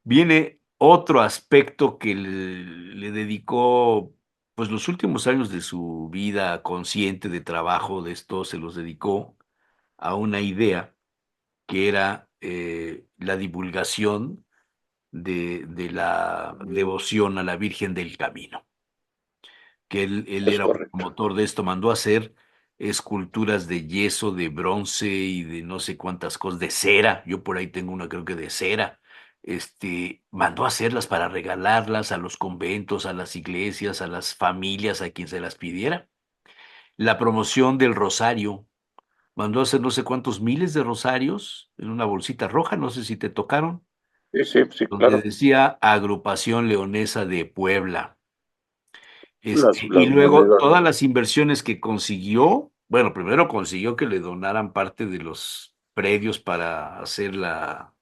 viene otro aspecto que le dedicó, pues los últimos años de su vida consciente de trabajo, de esto, se los dedicó a una idea que era la divulgación de la devoción a la Virgen del Camino, que él es era un correcto. promotor de esto, mandó a hacer esculturas de yeso, de bronce y de no sé cuántas cosas, de cera, yo por ahí tengo una creo que de cera, mandó a hacerlas para regalarlas a los conventos, a las iglesias, a las familias, a quien se las pidiera. La promoción del rosario, mandó a hacer no sé cuántos miles de rosarios en una bolsita roja, no sé si te tocaron, Sí, sí, sí, donde claro. decía Agrupación Leonesa de Puebla. Y Las luego monedas, todas las inversiones que consiguió, bueno, primero consiguió que le donaran parte de los predios para hacer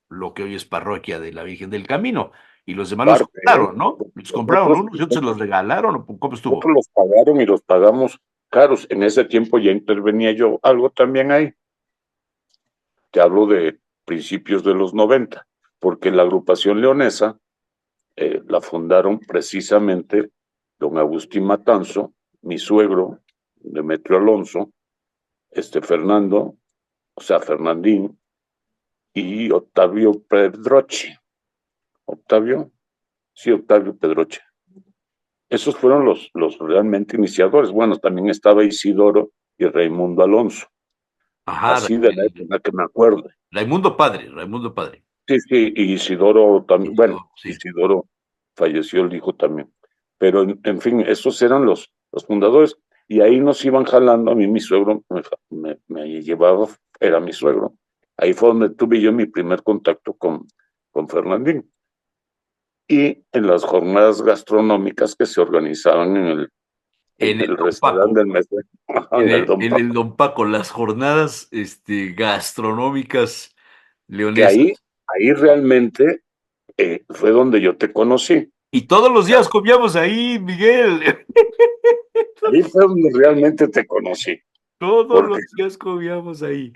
lo que hoy es parroquia de la Virgen del Camino, y los demás los parte, compraron, ¿no? porque Los los compraron otros, unos y otros se los regalaron, ¿o cómo estuvo? otros los pagaron y los pagamos caros. En ese tiempo ya intervenía yo algo también ahí. Te hablo de principios de los 90, porque la agrupación leonesa la fundaron precisamente don Agustín Matanzo, mi suegro, Demetrio Alonso, Fernando, o sea, Fernandín, y Octavio Pedroche. Octavio, sí, Octavio Pedroche. Esos fueron los realmente iniciadores. Bueno, también estaba Isidoro y Raimundo Alonso, Ajá, así de la época que me acuerdo. Raimundo Padre, Raimundo Padre. Sí, sí, y Isidoro también, bueno, Sí. Isidoro falleció el hijo también. Pero en fin, esos eran los fundadores, y ahí nos iban jalando. A mí mi suegro me llevaba, era mi suegro. Ahí fue donde tuve yo mi primer contacto con Fernandín. Y en las jornadas gastronómicas que se organizaban en En el el Don Paco, restaurante del mes, en el Don en el Paco, Don Paco, las jornadas gastronómicas que ahí, leonesas. ahí realmente fue donde yo te conocí. Y todos O los sea, días comíamos ahí, Miguel. ahí fue donde realmente te conocí, Todos porque los días comíamos ahí.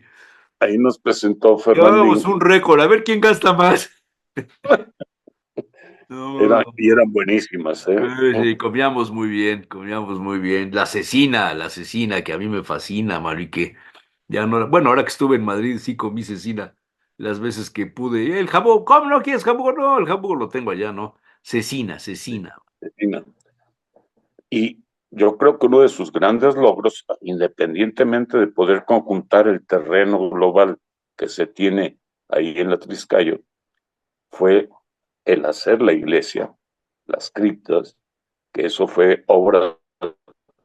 ahí nos presentó Llevábamos Fernandín. un récord, a ver quién gasta más. No, no, Y no. eran buenísimas, ¿eh? Sí, comíamos muy bien, comíamos muy bien. La cecina, que a mí me fascina, Mari, que ya no, bueno, ahora que estuve en Madrid, sí comí cecina las veces que pude. El jamón, ¿cómo no quieres jamón? No, el jamón lo tengo allá, ¿no? Cecina, cecina. Y yo creo que uno de sus grandes logros, independientemente de poder conjuntar el terreno global que se tiene ahí en la Triscayo, fue el hacer la iglesia, las criptas, que eso fue obra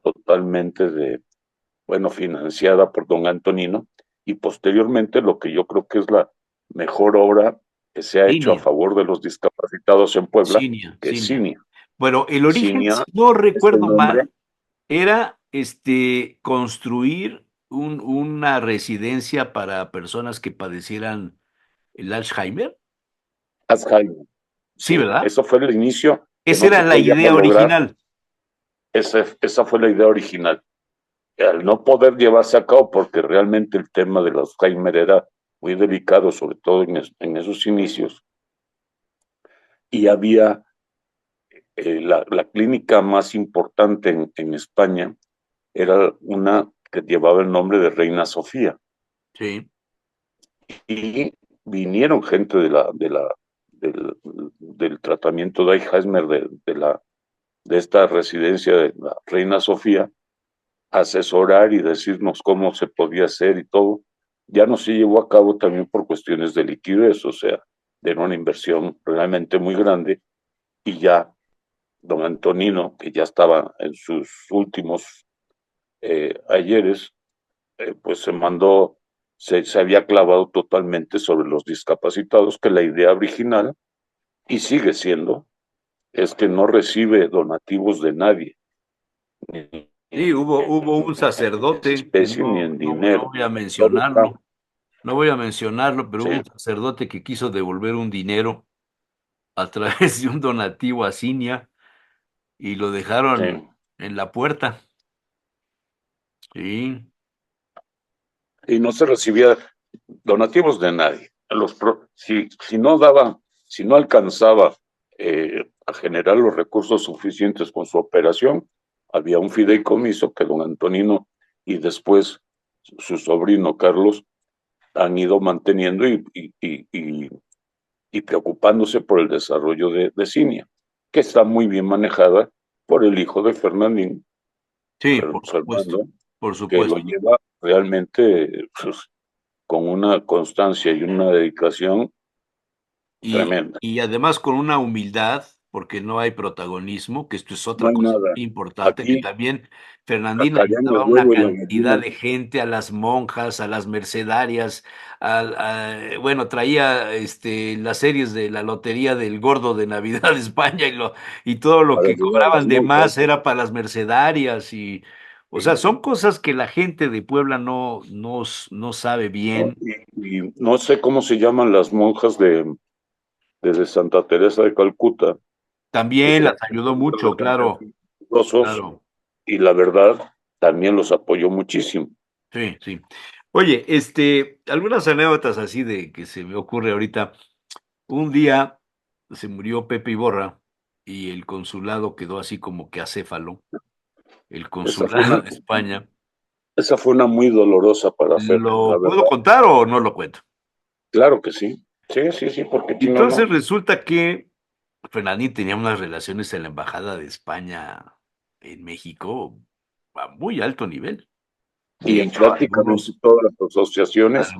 totalmente bueno, financiada por don Antonino, y posteriormente lo que yo creo que es la mejor obra que se ha hecho a Cinia, favor de los discapacitados en Puebla, Cinia, que es Cinia. Cinia. Bueno, el origen, Cinia, si no este recuerdo nombre, mal, era construir una residencia para personas que padecieran el Alzheimer. Alzheimer. Sí, Sí, ¿verdad? eso fue el inicio que Esa no era se la podía idea lograr. original. Esa fue la idea original. Al no poder llevarse a cabo, porque realmente el tema del Alzheimer era muy delicado, sobre todo en esos inicios, y había la clínica más importante en España, era una que llevaba el nombre de Reina Sofía. Sí. Y vinieron gente del tratamiento de Alzheimer de esta residencia de la Reina Sofía, asesorar y decirnos cómo se podía hacer y todo. Ya no se llevó a cabo también por cuestiones de liquidez, o sea, de una inversión realmente muy grande, y ya don Antonino, que ya estaba en sus últimos ayeres, pues se había clavado totalmente sobre los discapacitados, que la idea original, y sigue siendo, es que no recibe donativos de nadie, ni Sí, hubo un en sacerdote, especie ni en no dinero. voy a Todo está, mencionarlo, no voy a mencionarlo, pero hubo sí, un sacerdote que quiso devolver un dinero a través de un donativo a Cinia y lo dejaron sí. en la puerta. Sí, Y no se recibía donativos de nadie. Si no daba, si no alcanzaba a generar los recursos suficientes con su operación, había un fideicomiso que don Antonino y después su sobrino Carlos han ido manteniendo y preocupándose por el desarrollo de Cinia, que está muy bien manejada por el hijo de Fernandín, sí, por su supuesto, hermano, por que lo supuesto. lleva realmente pues, con una constancia y una dedicación tremenda. Y además con una humildad, porque no hay protagonismo, que esto es No otra hay cosa nada. muy importante, que Aquí también Fernandina sacarían el ayudaba a una huevo y la cantidad gallina. de gente, a las monjas, a las mercedarias, bueno, traía las series de la lotería del gordo de Navidad de España y todo lo Para que ayudar a las cobraban de monjas. más era para las mercedarias o sea, son cosas que la gente de Puebla no sabe ¿No? bien. Y no sé cómo se llaman las monjas de Santa Teresa de Calcuta, que También las ayudó son mucho, claro, religiosos, claro. y la verdad también los apoyó muchísimo. Sí, sí. Oye, algunas anécdotas así de que se me ocurre ahorita. Un día se murió Pepe Iborra y el consulado quedó así como que acéfalo, el Esa fue consulado una, de España. Esa fue una muy dolorosa para Fer, la ¿Lo puedo verdad. contar o no lo cuento? Claro que sí. Sí, porque chino Entonces no. resulta que Fernandín tenía unas relaciones en la Embajada de España en México a muy alto nivel. Y De en hecho, prácticamente todas las asociaciones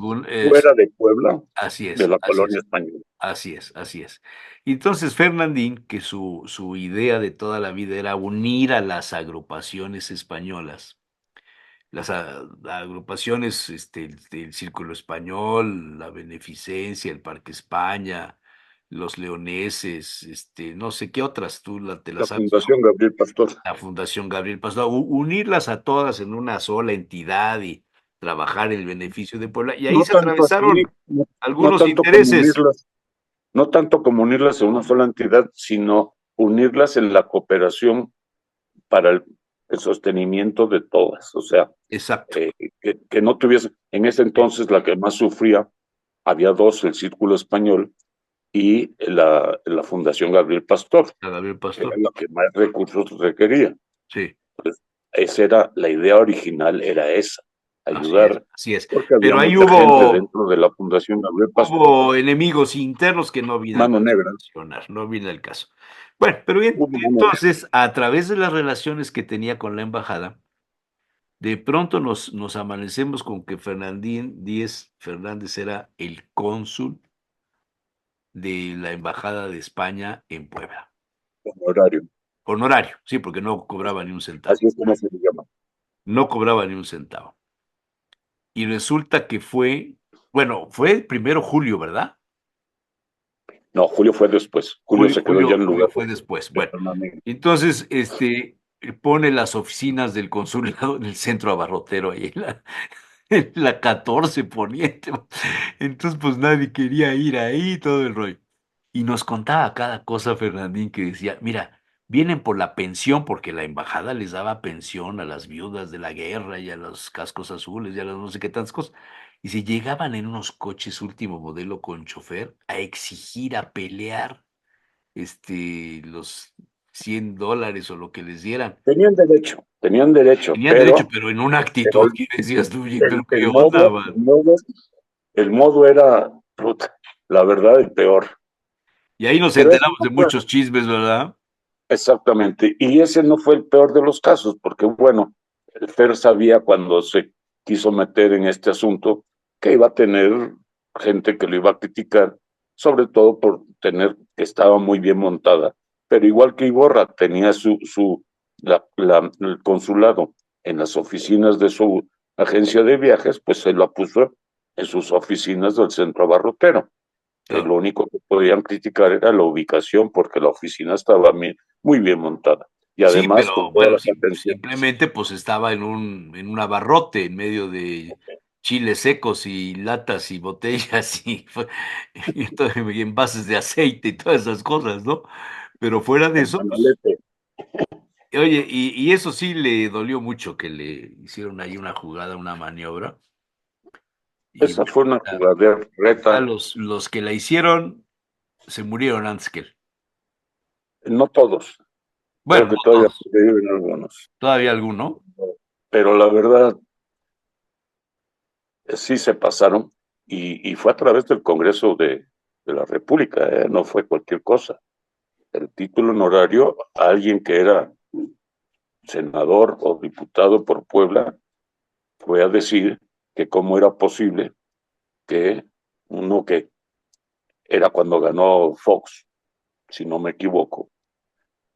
fuera de Puebla, así de es, la así colonia es, española. así es, así es. Y entonces Fernandín, que su idea de toda la vida era unir a las agrupaciones españolas, las agrupaciones, el Círculo Español, la Beneficencia, el Parque España, los Leoneses, no sé qué otras, te La las sabes, ¿no? Fundación Gabriel Pastor. La Fundación Gabriel Pastor, unirlas a todas en una sola entidad y trabajar en el beneficio de Puebla. Y ahí No se tanto así, atravesaron no algunos tanto como intereses. unirlas, no tanto como unirlas en una sola entidad, sino unirlas en la cooperación para el sostenimiento de todas. O sea, Exacto, que no tuviese, en ese entonces la que más sufría, había dos, el Círculo Español y la Fundación Gabriel Pastor, a Gabriel que era Pastor, la que más recursos requería. sí, Entonces, esa era, la idea original era esa, así es, ayudar, así es. porque había Pero ahí mucha gente dentro de la Fundación Gabriel Pastor, hubo enemigos internos que no viene al mano caso negra, mencionar, no viene al caso. Bueno, pero bien, hubo mano negra. entonces, a través de las relaciones que tenía con la embajada, de pronto nos amanecemos con que Fernandín Díez Fernández era el cónsul de la embajada de España en Puebla. Honorario. Honorario, sí, porque no cobraba ni un centavo. Así es como se le llama. No cobraba ni un centavo. Y resulta que fue primero Julio, ¿verdad? No, Julio fue después. Julio Julio, se quedó ya Julio, en Julio lugar fue después. de Bueno, Fernando. entonces, pone las oficinas del consulado en el centro abarrotero ahí en la 14 Poniente. Entonces, pues nadie quería ir ahí, todo el rollo. Y nos contaba cada cosa Fernandín que decía, mira, vienen por la pensión, porque la embajada les daba pensión a las viudas de la guerra y a los cascos azules y a las no sé qué tantas cosas. Y se llegaban en unos coches último modelo con chofer a exigir, a pelear los $100 o lo que les dieran. Tenían derecho, Tenían derecho, pero, pero en una pero actitud que decías tú, oye, pero el, qué el onda, modo, man. el modo era, puta, la verdad, el peor. Y ahí nos Pero ese enteramos no de fue, muchos chismes, ¿verdad? exactamente, y ese no fue el peor de los casos, porque bueno, el FER sabía cuando se quiso meter en este asunto que iba a tener gente que lo iba a criticar, sobre todo por tener que estaba muy bien montada, pero igual que Iborra tenía el consulado en las oficinas de su agencia de viajes, pues se lo puso en sus oficinas del centro abarrotero. Claro. Lo único que podían criticar era la ubicación, porque la oficina estaba muy bien montada y Sí, además con pero todas bueno, las atenciones. simplemente pues estaba en un abarrote en medio de chiles secos y latas y botellas y envases de aceite y todas esas cosas, ¿no? Pero fuera de Con eso, pues, Manolete. oye, y eso sí le dolió mucho que le hicieron ahí una jugada, una maniobra. Y Esa bueno, fue una jugadera ya reta. los que la hicieron se murieron antes que él. No todos, creo Bueno, que no todavía todos, viven algunos, todavía alguno. pero la verdad sí se pasaron y fue a través del Congreso de la República, no fue cualquier cosa. El título honorario a alguien que era senador o diputado por Puebla fue a decir que cómo era posible que uno que era cuando ganó Fox, si no me equivoco,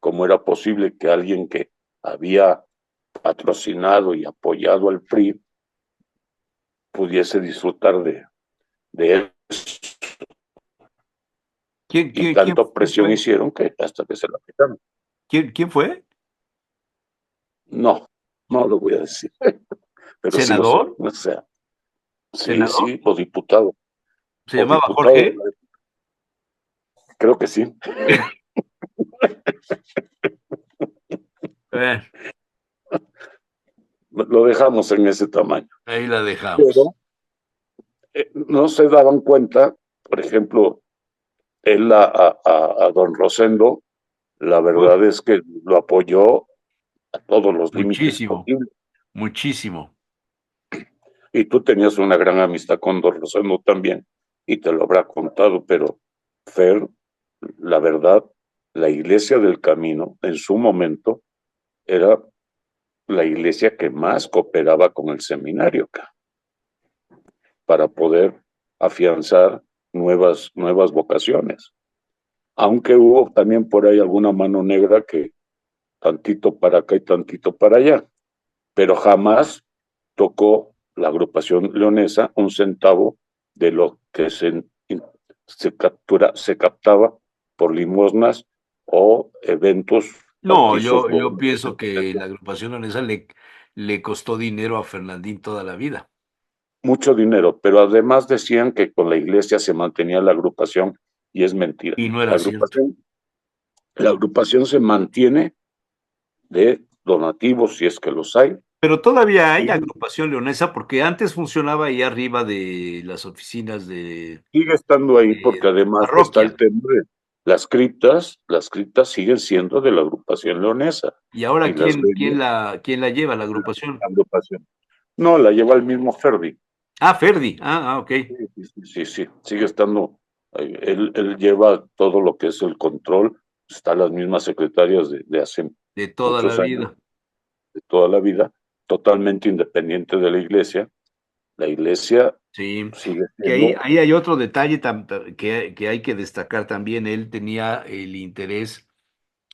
cómo era posible que alguien que había patrocinado y apoyado al PRI pudiese disfrutar de él. ¿Quién, Y quién, quién, tanta quién presión fue? hicieron que hasta que se la quitaron. ¿Quién fue? No, no lo voy a decir, pero sí lo sé. ¿Senador? O sea, ¿Senador? sí, o diputado. ¿Se O llamaba diputado, Jorge? creo que sí. Eh, Lo dejamos en ese tamaño. ahí la dejamos. Pero no se daban cuenta, por ejemplo, él a don Rosendo, la Uf, verdad es que lo apoyó a todos los límites muchísimo, posibles. muchísimo. Y tú tenías una gran amistad con Don Rosendo también, y te lo habrá contado, pero Fer, la verdad, la Iglesia del Camino, en su momento, era la iglesia que más cooperaba con el seminario acá, para poder afianzar nuevas vocaciones. Aunque hubo también por ahí alguna mano negra que tantito para acá y tantito para allá, pero jamás tocó la agrupación leonesa un centavo de lo que se captaba por limosnas o eventos, No, bautizos yo o pienso que la agrupación leonesa le costó dinero a Fernandín toda la vida. mucho dinero, pero además decían que con la iglesia se mantenía la agrupación y es mentira. Y no La era cierto. agrupación, la agrupación se mantiene de donativos, si es que los hay, Pero todavía hay y agrupación leonesa porque antes funcionaba ahí arriba de las oficinas sigue estando ahí porque de además está parroquia. el tema de las criptas siguen siendo de la agrupación leonesa ¿Y ahora y las venias quién la lleva la de agrupación? la agrupación. No, la lleva el mismo Ferdi. Ah, Ferdi. Ok. Sí, sigue estando, él lleva todo lo que es el control, están las mismas secretarias de hace De toda la muchos años, vida. de toda la vida, totalmente independiente de la iglesia Sí. sigue Que ahí, siendo, ahí hay otro detalle que hay que destacar también. Él tenía el interés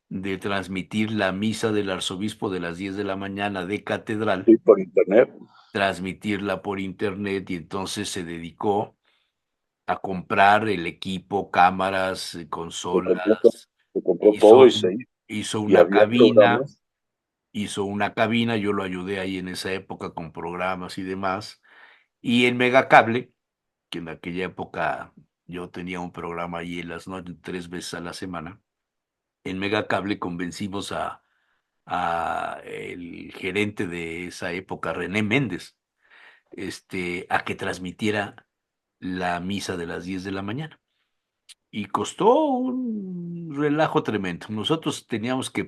de transmitir la misa del arzobispo de las 10 de la mañana de catedral, sí, por internet, transmitirla por internet y entonces se dedicó a comprar el equipo, cámaras, se compró, to- consolas, se compró hizo, todo hizo y una había cabina, programas, yo lo ayudé ahí en esa época con programas y demás, y en Megacable, que en aquella época yo tenía un programa ahí en las noches 3 veces a la semana, en Megacable convencimos a el gerente de esa época, René Méndez, a que transmitiera la misa de las 10 de la mañana. Y costó un relajo tremendo. Nosotros teníamos que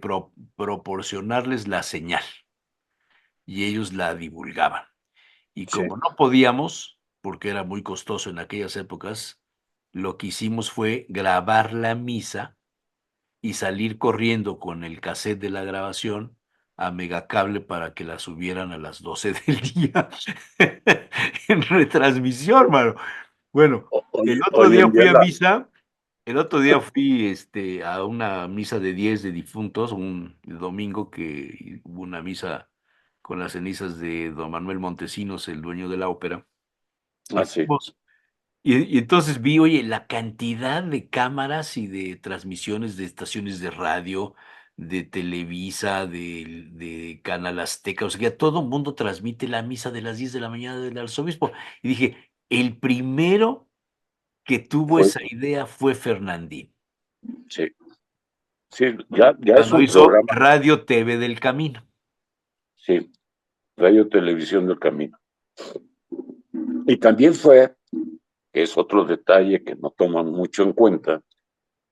proporcionarles la señal y ellos la divulgaban. Y sí, como no podíamos, porque era muy costoso en aquellas épocas, lo que hicimos fue grabar la misa y salir corriendo con el cassette de la grabación a Megacable para que la subieran a las 12 del día en retransmisión, mano. Bueno, el otro hoy día en día fui a misa, el otro día fui a una misa de 10 de difuntos, un domingo que hubo una misa con las cenizas de don Manuel Montesinos, el dueño de la ópera. Y así, fuimos y entonces vi, oye, la cantidad de cámaras y de transmisiones de estaciones de radio, de Televisa, de Canal Azteca, o sea, que todo el mundo transmite la misa de las 10 de la mañana del arzobispo. Y dije, el primero que tuvo fue, esa idea fue Fernandín, sí, sí, ya es cuando un hizo programa, Radio TV del Camino. sí, Radio Televisión del Camino. Y también fue, que es otro detalle que no toman mucho en cuenta,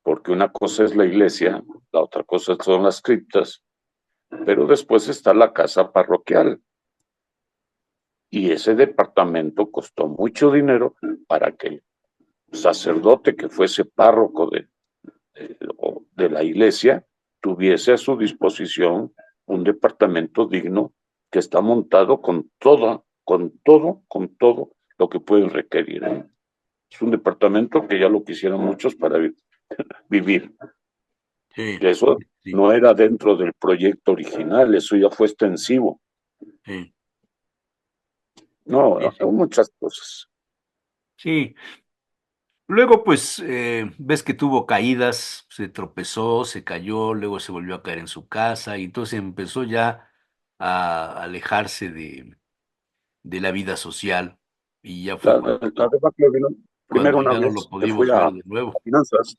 porque una cosa es la iglesia, la otra cosa son las criptas, pero después está la casa parroquial. Y ese departamento costó mucho dinero para que el sacerdote que fuese párroco de la iglesia tuviese a su disposición un departamento digno que está montado con todo lo que pueden requerir. Es un departamento que ya lo quisieron muchos para vivir. Sí, Eso sí, no era dentro del proyecto original, eso ya fue extensivo. sí, No, sí, hay sí. muchas cosas. Sí, luego, pues, ves que tuvo caídas, se tropezó, se cayó, luego se volvió a caer en su casa y entonces empezó ya a alejarse de la vida social y ya fue La debacle vino cuando primero una ya no lo vez que fui pudimos ver a de nuevo. finanzas,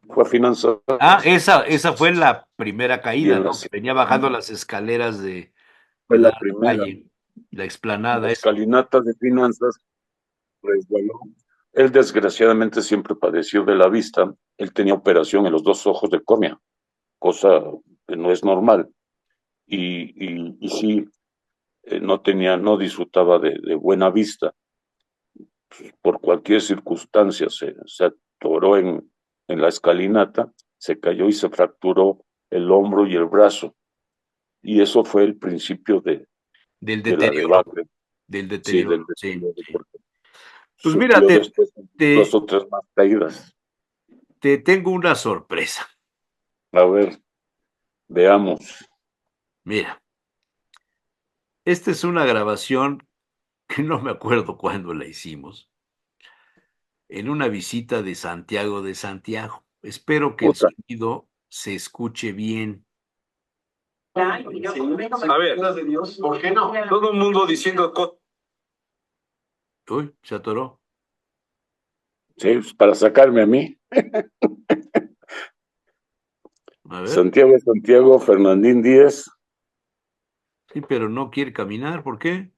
fue a finanzas Ah, esa fue la primera y caída, en la ¿no? Que venía bajando las escaleras fue que la dan a la primera. calle, la En la explanada esa. escalinata de finanzas resbaló. Él desgraciadamente siempre padeció de la vista. Él tenía operación en los dos ojos de córnea, cosa que no es normal. Y sí, no disfrutaba de buena vista. Por cualquier circunstancia se atoró en la escalinata, se cayó y se fracturó el hombro y el brazo. Y eso fue el principio Del de la deterioro. debacle. Del Sí, deterioro. del Sí, deterioro, sí. porque Pues mira, sufrió después 2 o 3 más caídas. te tengo una sorpresa. A ver, veamos. Mira, esta es una grabación que no me acuerdo cuándo la hicimos, en una visita de Santiago de Santiago. Espero que el Puta. sonido se escuche bien. A ver, ¿por qué no? Todo el mundo diciendo cosas. Uy, se atoró. Sí, pues, para sacarme a mí. A ver. Santiago, Fernandín Díez, Sí, pero no quiere caminar. ¿Por qué?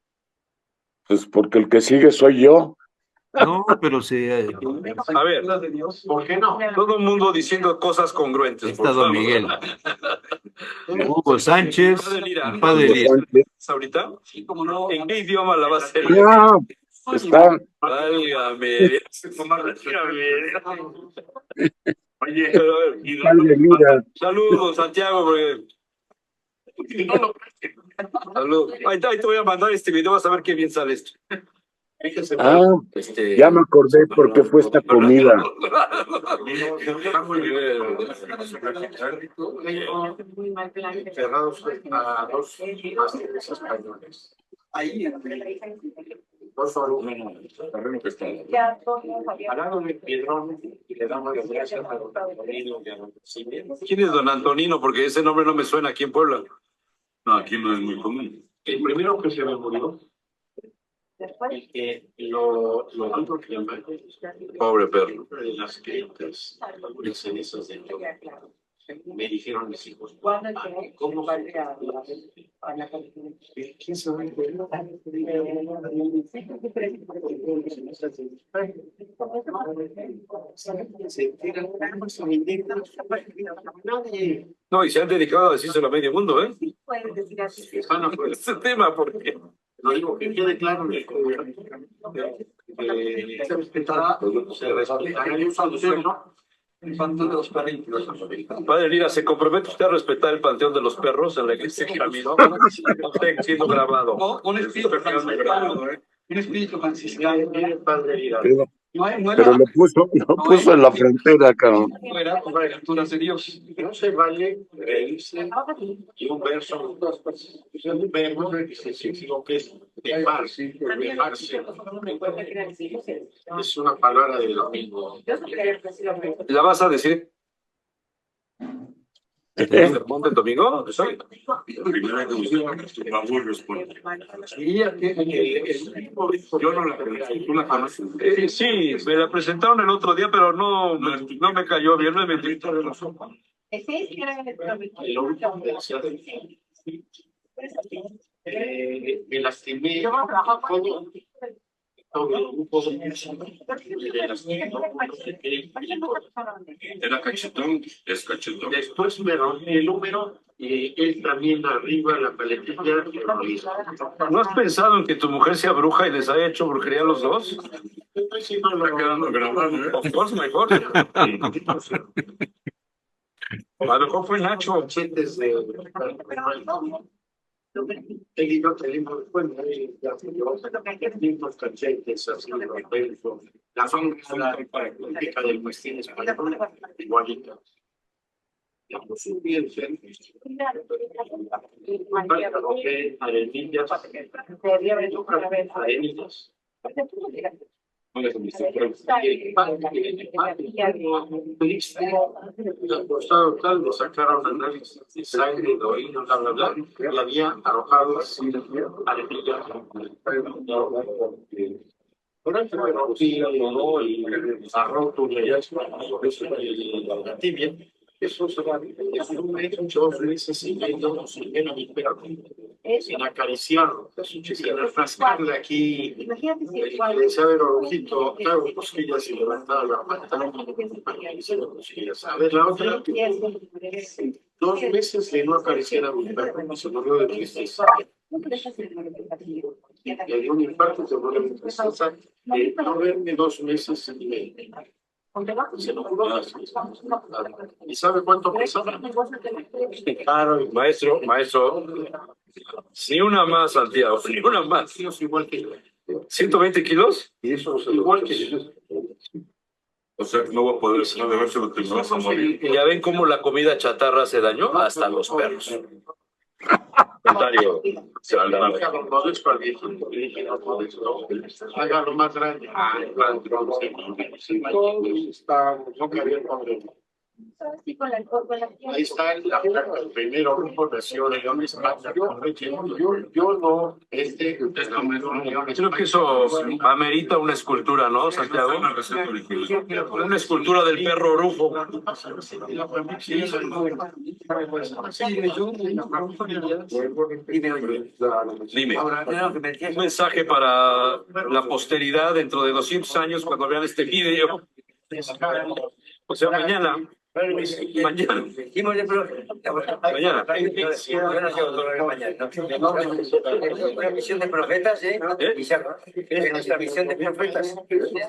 pues porque el que sigue soy yo. No, pero A ver, ¿por qué no? Todo el mundo diciendo cosas congruentes. Ahí está por don favor. Miguel. Hugo Sánchez, padre Hugo Lira. Sánchez. ¿Ahorita? ¿En qué idioma la va a hacer? Ah, está. Válgame. Oye, Padre Lira. saludos, Santiago, porque... Saludos. Ahí te voy a mandar este video, vas a ver qué bien sale esto. Ah, ya me acordé por qué fue esta comida. Cerrados a 2 másteres españoles. Ahí, al lado de Piedrón, y le damos las gracias a don Antonino y a don Silvia. ¿Quién es don Antonino? Porque ese nombre no me suena aquí en Puebla. No, aquí no es muy común. El primero que se me murió, el que lo alto que llaman, pobre perro, las clientes, las cenizas de todo. Me dijeron mis hijos, ¿cómo va a ¿quién se va No, y se han dedicado a decírselo a medio mundo, ¿eh? Ese tema, porque lo digo que quede claro que se respetará el uso del suelo. El panteón de los perritos. Padre Lira, ¿se compromete usted a respetar el panteón de los perros en la que se caminó? Está siendo grabado. No, un espíritu franciscano, ¿eh? Un espíritu franciscano. Padre Lira. Pero lo puso en la frontera, cabrón. Fuera con las lecturas de Dios. No se vale reírse y un verso, un verbo que se equivoque es dejarse, dejarse. Es una palabra del domingo. ¿La vas a decir? ¿El sermón del domingo? Primera que favor responde. Yo no la conocí, ¿tú la conoces? Sí, me la presentaron el otro día, pero no me cayó bien, me metí. Me lastimé todo el grupo era cachetón, es cachetón. Después me rompí el húmero y él también arriba la paletilla. ¿No has pensado en que tu mujer sea bruja y les haya hecho brujería a los dos? Sí, no está quedando grabado, ¿eh? Of course, mejor. A lo mejor fue Nacho. Cachetes de... Él y yo tenemos, bueno, mismos cachetes, así, la sombra política del Westín español, igualita. Digamos, bien, arenillas, arenillas. Tal, le sacaron análisis de sangre, de orina, bla, bla, bla, y había arrojado así arenillas. Por eso me rompí y arrojo la tibia. Eso se va, es un hecho, 2 meses siguiendo, siguiendo mi perro, sin acariciarlo, sin refrescarle aquí, le sabe el ojito, claro, cosquillas y levantar la pata, a ver, la otra, 2 meses de no aparecer a mi perro, se murió de tristeza. Le dio un infarto, se murió de tristeza. No verme 2 meses y medio. Se lo juro. ¿Y sabe cuánto pesaba? Claro, maestro, ni una más, Santiago, ni una más. Igual que yo. ¿120 kilos? Y eso igual que yo. O sea, no va a poder, no de verse lo que no va a morir. Y ya ven cómo la comida chatarra hace daño hasta los perros. Comentario. Hágalo más grande. Ahí está el primero grupo de León España. Yo no, creo que eso amerita una escultura, ¿no, Santiago? Una escultura del perro Orujo. Dime, un mensaje para la posteridad dentro de 200 años cuando vean este video. O sea, mañana. Mañana. Mañana. Yo no llevo todo el mañana. Nuestra misión de profetas, en nuestra misión de profetas,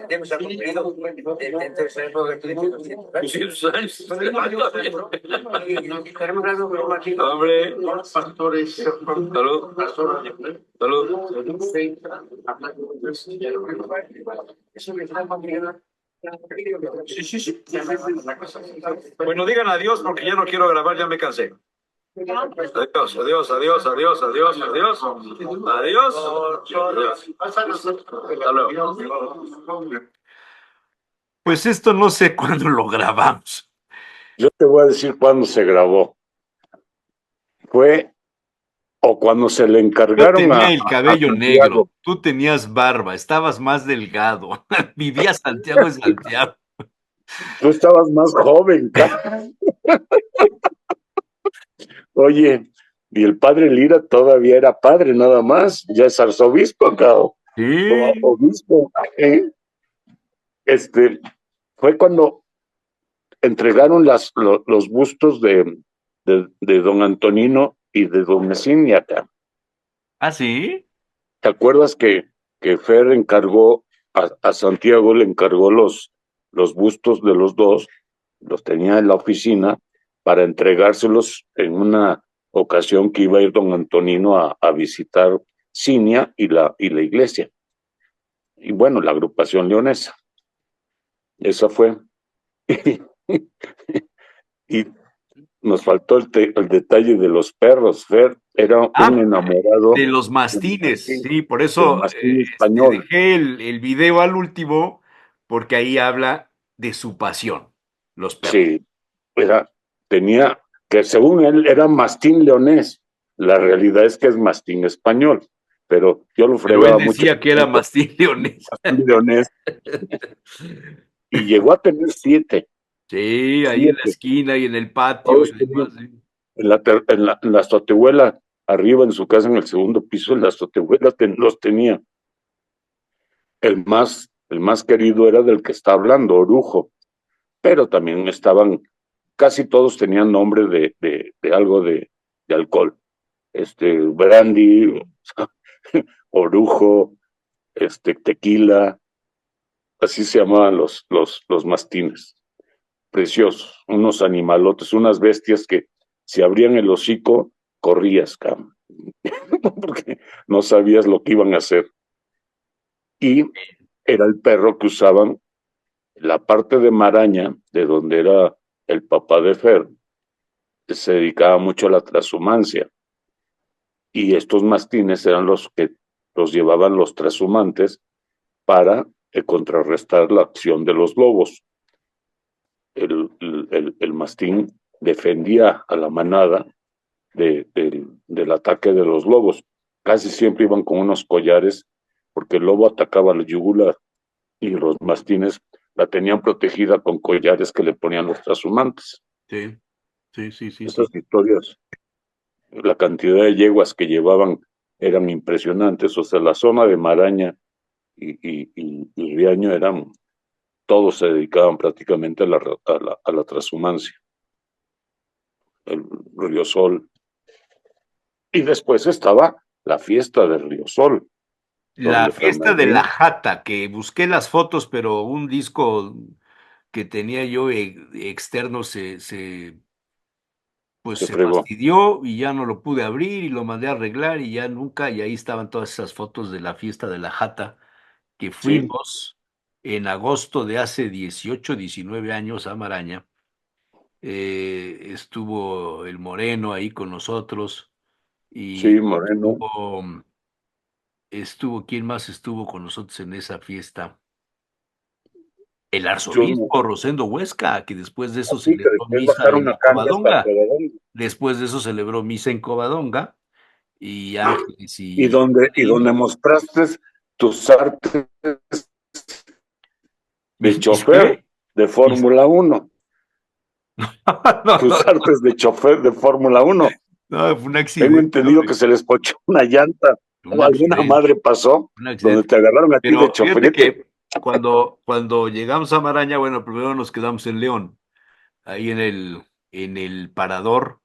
hemos cumplido dentro de esa época que tú dices, 200 años. Estaremos hablando con Martín. Hombre, pastores, salud. Sí. Bueno, digan adiós porque ya no quiero grabar, ya me cansé. Adiós. Hasta luego. Pues esto no sé cuándo lo grabamos. Yo te voy a decir cuándo se grabó. Fue o cuando se le Yo encargaron tenía el cabello Santiago. negro, tú tenías barba, estabas más delgado, vivía Santiago en Santiago. Tú estabas más joven, cara. Oye, y el padre Lira todavía era padre nada más, ya es arzobispo, cabrón. Sí. O obispo. Fue cuando entregaron los bustos de don Antonino y de don Mesinia acá. ¿Ah, sí? ¿Te acuerdas que Fer encargó a Santiago, le encargó los bustos de los dos, los tenía en la oficina para entregárselos en una ocasión que iba a ir don Antonino a visitar Cinia y la iglesia? Y bueno, la agrupación leonesa. Esa fue. Y nos faltó el detalle de los perros. Fer era un enamorado de los mastines, sí, por eso español. dejé el video al último, porque ahí habla de su pasión, los perros. Sí, tenía, que según él era mastín leonés. La realidad es que es mastín español, pero yo lo fregaba Pero él mucho. decía que era mastín leonés. Mastín leonés. Y llegó a tener 7. Sí, ahí en la esquina y en el patio. Todos en la azotehuela, arriba en su casa, en el segundo piso, en la azotehuela los tenía. El más querido era del que está hablando, Orujo, pero también casi todos tenían nombre de algo de alcohol. Brandy, Orujo, tequila, así se llamaban los mastines. Preciosos, unos animalotes, unas bestias que si abrían el hocico, corrías, porque no sabías lo que iban a hacer. Y era el perro que usaban la parte de Maraña, de donde era el papá de Fer, se dedicaba mucho a la trashumancia. Y estos mastines eran los que los llevaban los trashumantes para contrarrestar la acción de los lobos. El mastín defendía a la manada del ataque de los lobos. Casi siempre iban con unos collares, porque el lobo atacaba la yugular y los mastines la tenían protegida con collares que le ponían los trashumantes. Sí. Estas historias, la cantidad de yeguas que llevaban eran impresionantes. O sea, la zona de Maraña y Riaño todos se dedicaban prácticamente a la trashumancia. el Río Sol. Y después estaba la fiesta del Río Sol, La donde fiesta de la Fernandín Jata, que busqué las fotos, pero un disco que tenía yo externo pues se se fregó. fastidió y ya no lo pude abrir y lo mandé a arreglar y ya nunca, y ahí estaban todas esas fotos de la fiesta de la Jata que Sí, fuimos en agosto de hace 18, 19 años a Maraña. Estuvo el Moreno ahí con nosotros sí, y Moreno. ¿quién más estuvo con nosotros en esa fiesta? El Yo no. arzobispo Rosendo Huesca, que después de eso Así que celebró después misa bajaron en a Cangas para Covadonga. Covadonga. Después de eso celebró misa en Covadonga y Ángeles y Y donde mostraste tus artes de mis chofer qué? de Mis- Fórmula Uno. no, Tus no, artes de chofer de Fórmula Uno. no, fue un Tengo accidente, entendido que se les pochó una llanta un o alguna accidente, madre pasó un donde accidente. te agarraron a ti de Pero fíjate choferete. que cuando llegamos a Maraña, bueno, primero nos quedamos en León, ahí en el parador,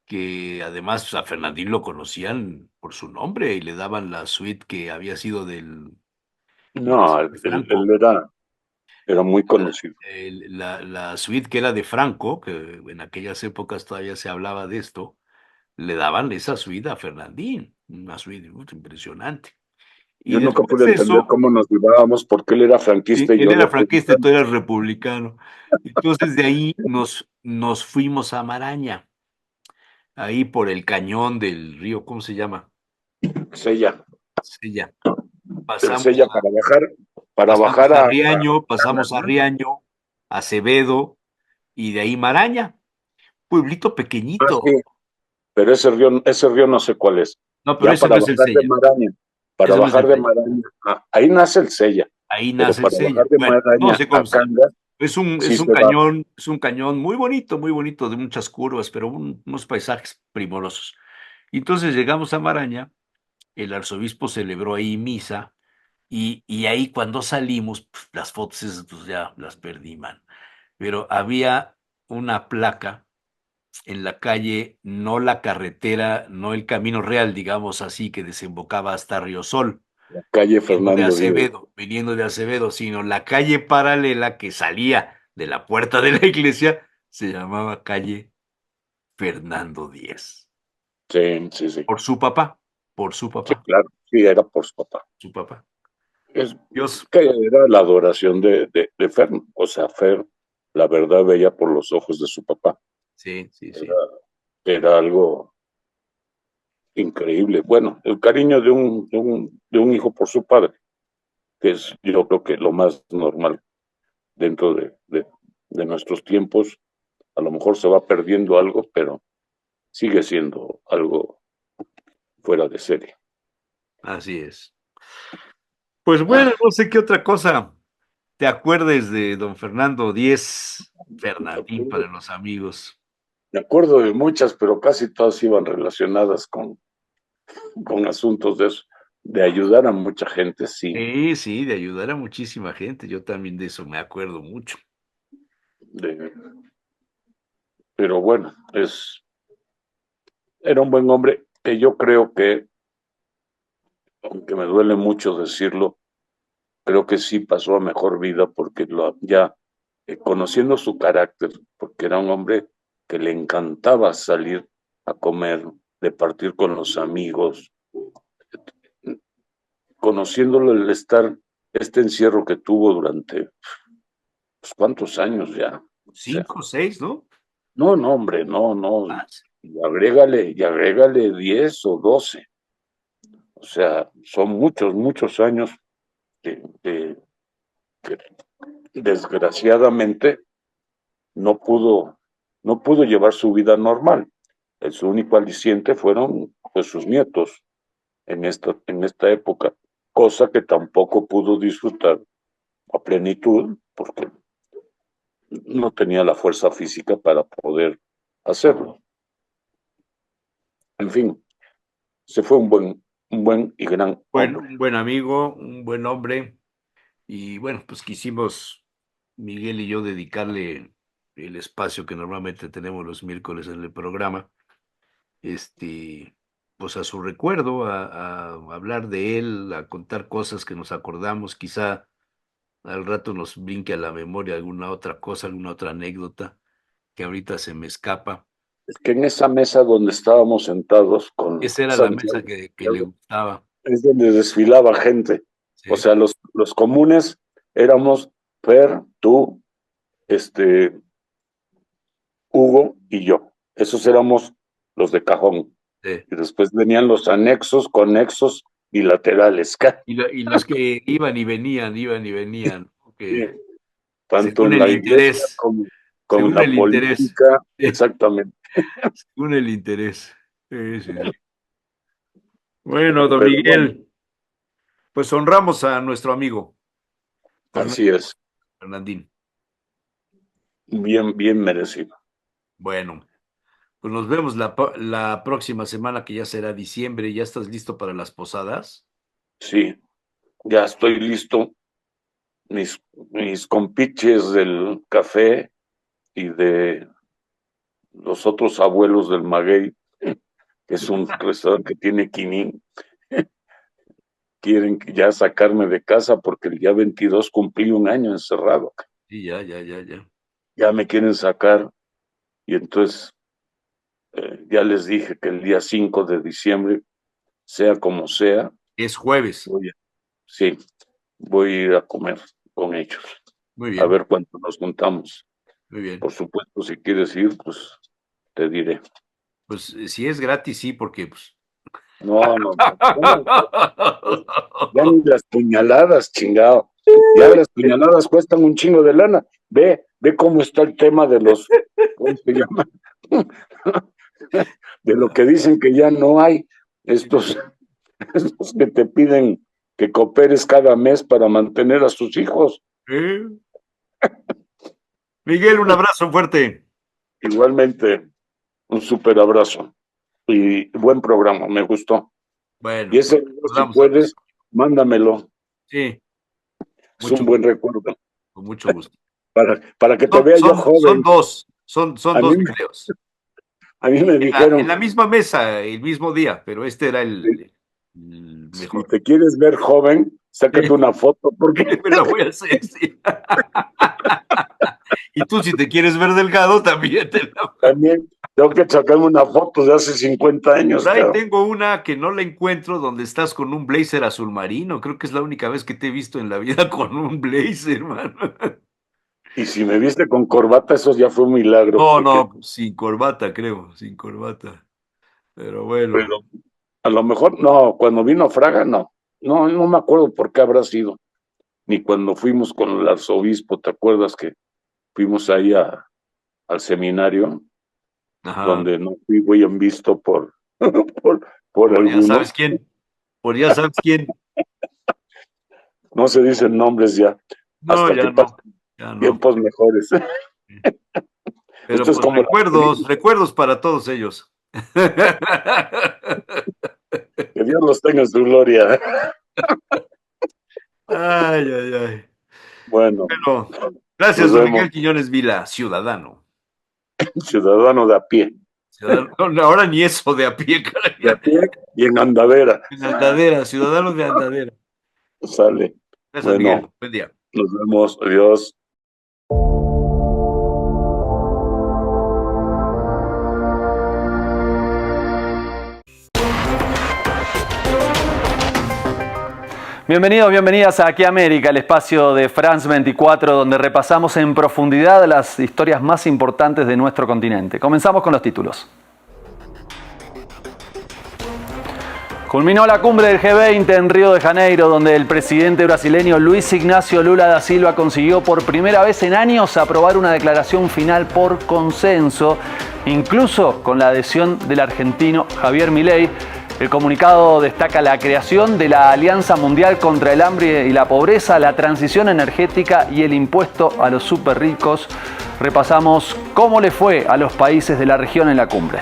que además a Fernandín lo conocían por su nombre y le daban la suite que había sido del No, él, él- Franco. él era muy conocido. La suite que era de Franco, que en aquellas épocas todavía se hablaba de esto, le daban esa suite a Fernandín, una suite impresionante. Y Yo nunca después pude de entender eso, cómo nos llevábamos porque él era sí, franquista y él yo era franquista y republicano. tú eras republicano. Entonces de ahí nos fuimos a Maraña, ahí por el cañón del río, ¿cómo se llama? Sella, Sella. el Pasamos Sella para pasamos bajar a a Riaño, Cangas, pasamos a ¿no? Riaño, a Acevedo y de ahí Maraña, pueblito Ah, pequeñito. sí, pero ese río no sé cuál es. No, pero Ya ese no para es el bajar de Sella, Maraña, para ese no es bajar el de Sella. Maraña, ahí nace el Sella, Ahí pero nace el para bajar Sella. de Bueno, no Maraña sé cómo a se llama. Cangas, Es un, sí es un se va. cañón, es un cañón muy bonito, de muchas curvas, pero unos paisajes primorosos. Y entonces llegamos a Maraña, el arzobispo celebró ahí misa, y ahí cuando salimos, pues, las fotos esas, pues ya las perdí, man. Pero había una placa en la calle, no la carretera, no el camino real, digamos así, que desembocaba hasta Río Sol, Calle viniendo de Fernando Díaz. Acevedo, viniendo de Acevedo, sino la calle paralela que salía de la puerta de la iglesia se llamaba calle Fernando Díez, Sí, sí, sí. por su papá, Sí, claro, sí, era por su papá. su papá. Es Dios, que era la adoración de Fer, o sea, Fer, la verdad veía por los ojos de su papá. sí, sí, Era, sí. era algo increíble. Bueno, el cariño de un hijo por su padre, que es yo creo que lo más normal dentro de nuestros tiempos. A lo mejor se va perdiendo algo, pero sigue siendo algo fuera de serie. Así es. Pues bueno, no sé qué otra cosa te acuerdes de don Fernando Díez, Me Fernandín acuerdo, para los amigos. me acuerdo de muchas, pero casi todas iban relacionadas con asuntos de eso, de ayudar a mucha gente, sí, Sí, sí, de ayudar a muchísima gente. Yo también de eso me acuerdo mucho. de- pero bueno, era un buen hombre que yo creo que, aunque me duele mucho decirlo, creo que sí pasó a mejor vida porque ya conociendo su carácter, porque era un hombre que le encantaba salir a comer, de partir con los amigos, conociéndolo el estar, este encierro que tuvo durante, pues, ¿cuántos años ya? O sea, 5, 6, ¿no? no, no, hombre, no, no, Más. y agrégale 10 o 12. O sea, son muchos, muchos años que desgraciadamente no pudo, no pudo llevar su vida normal. Su único aliciente fueron pues sus nietos en esta época, cosa que tampoco pudo disfrutar a plenitud porque no tenía la fuerza física para poder hacerlo. En fin, se fue un buen y gran Bueno, hombre. un buen amigo, un buen hombre. Y bueno, pues quisimos, Miguel y yo, dedicarle el espacio que normalmente tenemos los miércoles en el programa, pues a su recuerdo, a hablar de él, a contar cosas que nos acordamos, quizá al rato nos brinque a la memoria alguna otra cosa, alguna otra anécdota que ahorita se me escapa. Es que en esa mesa donde estábamos sentados con Esa era la mesa Santiago, que le gustaba. es donde desfilaba gente. Sí. O sea, los comunes éramos Fer, tú, Hugo y yo. Esos éramos los de cajón. Sí. Y después venían los anexos, conexos y laterales. Y los que iban y venían, que Tanto según en el la iglesia interés, como según la el interés. política. Exactamente. Según el interés. Sí. Bueno, don Pero Miguel, pues honramos a nuestro amigo así es. Fernandín. Bien, bien merecido. Bueno, pues nos vemos la próxima semana, que ya será diciembre. ¿Ya estás listo para las posadas? Sí, ya estoy listo. Mis compiches del café y de los otros abuelos del Maguey, que es un restaurante que tiene quinin, quieren ya sacarme de casa porque el día 22 cumplí un año encerrado. Sí, ya. Ya me quieren sacar y entonces ya les dije que el día 5 de diciembre, sea como sea, Es jueves. sí, voy a ir a comer con ellos. Muy A bien, ver cuánto nos juntamos. muy bien. Por supuesto, si quieres ir, pues te diré. Pues si es gratis, sí, porque pues... No. Ya ni las puñaladas, chingado. Ya las puñaladas cuestan un chingo de lana. Ve cómo está el tema de los, ¿cómo se llama? De lo que dicen que ya no hay. Estos que te piden que cooperes cada mes para mantener a sus hijos. Miguel, un abrazo fuerte. Igualmente, un súper abrazo. Y buen programa, me gustó. Bueno, Y ese, si puedes, mándamelo. Sí. Es un buen recuerdo. Con mucho gusto. Para que te vea yo joven. Son A dos mí- videos. A mí me dijeron, En la misma mesa, el mismo día, pero este era el mejor. si te quieres ver joven, sácate una foto, porque Me la voy a hacer, sí. Y tú, si te quieres ver delgado, también te la... también tengo que sacarme una foto de hace 50 años. Por ahí Claro. tengo una que no la encuentro, donde estás con un blazer azul marino. Creo que es la única vez que te he visto en la vida con un blazer, hermano. Y si me viste con corbata, eso ya fue un milagro. No, sin corbata, creo, sin corbata. Pero bueno. Pero a lo mejor, no, cuando vino Fraga, no me acuerdo por qué habrá sido. Ni cuando fuimos con el arzobispo, ¿te acuerdas que fuimos ahí al seminario? Ajá. Donde no fui bien visto por Por alguno. ya sabes quién. No se dicen nombres ya. No, hasta ya que no. pasen Ya no. tiempos mejores. Pero Esto es pues como recuerdos para todos ellos. que Dios los tenga en su gloria. Ay. Bueno, Gracias, nos don vemos. Miguel Quiñones Vila, ciudadano. Ciudadano de a pie. No, ahora ni eso de a pie, caray. De a pie y en andadera. En andadera, ciudadano de andadera. Sale. Gracias, Bueno. Miguel. Buen día. Nos vemos. Adiós. Bienvenidos, bienvenidas a Aquí América, el espacio de France 24, donde repasamos en profundidad las historias más importantes de nuestro continente. Comenzamos con los títulos. Culminó la cumbre del G20 en Río de Janeiro, donde el presidente brasileño Luis Ignacio Lula da Silva consiguió por primera vez en años aprobar una declaración final por consenso, incluso con la adhesión del argentino Javier Milei. El comunicado destaca la creación de la Alianza Mundial contra el Hambre y la Pobreza, la transición energética y el impuesto a los superricos. Repasamos cómo le fue a los países de la región en la cumbre.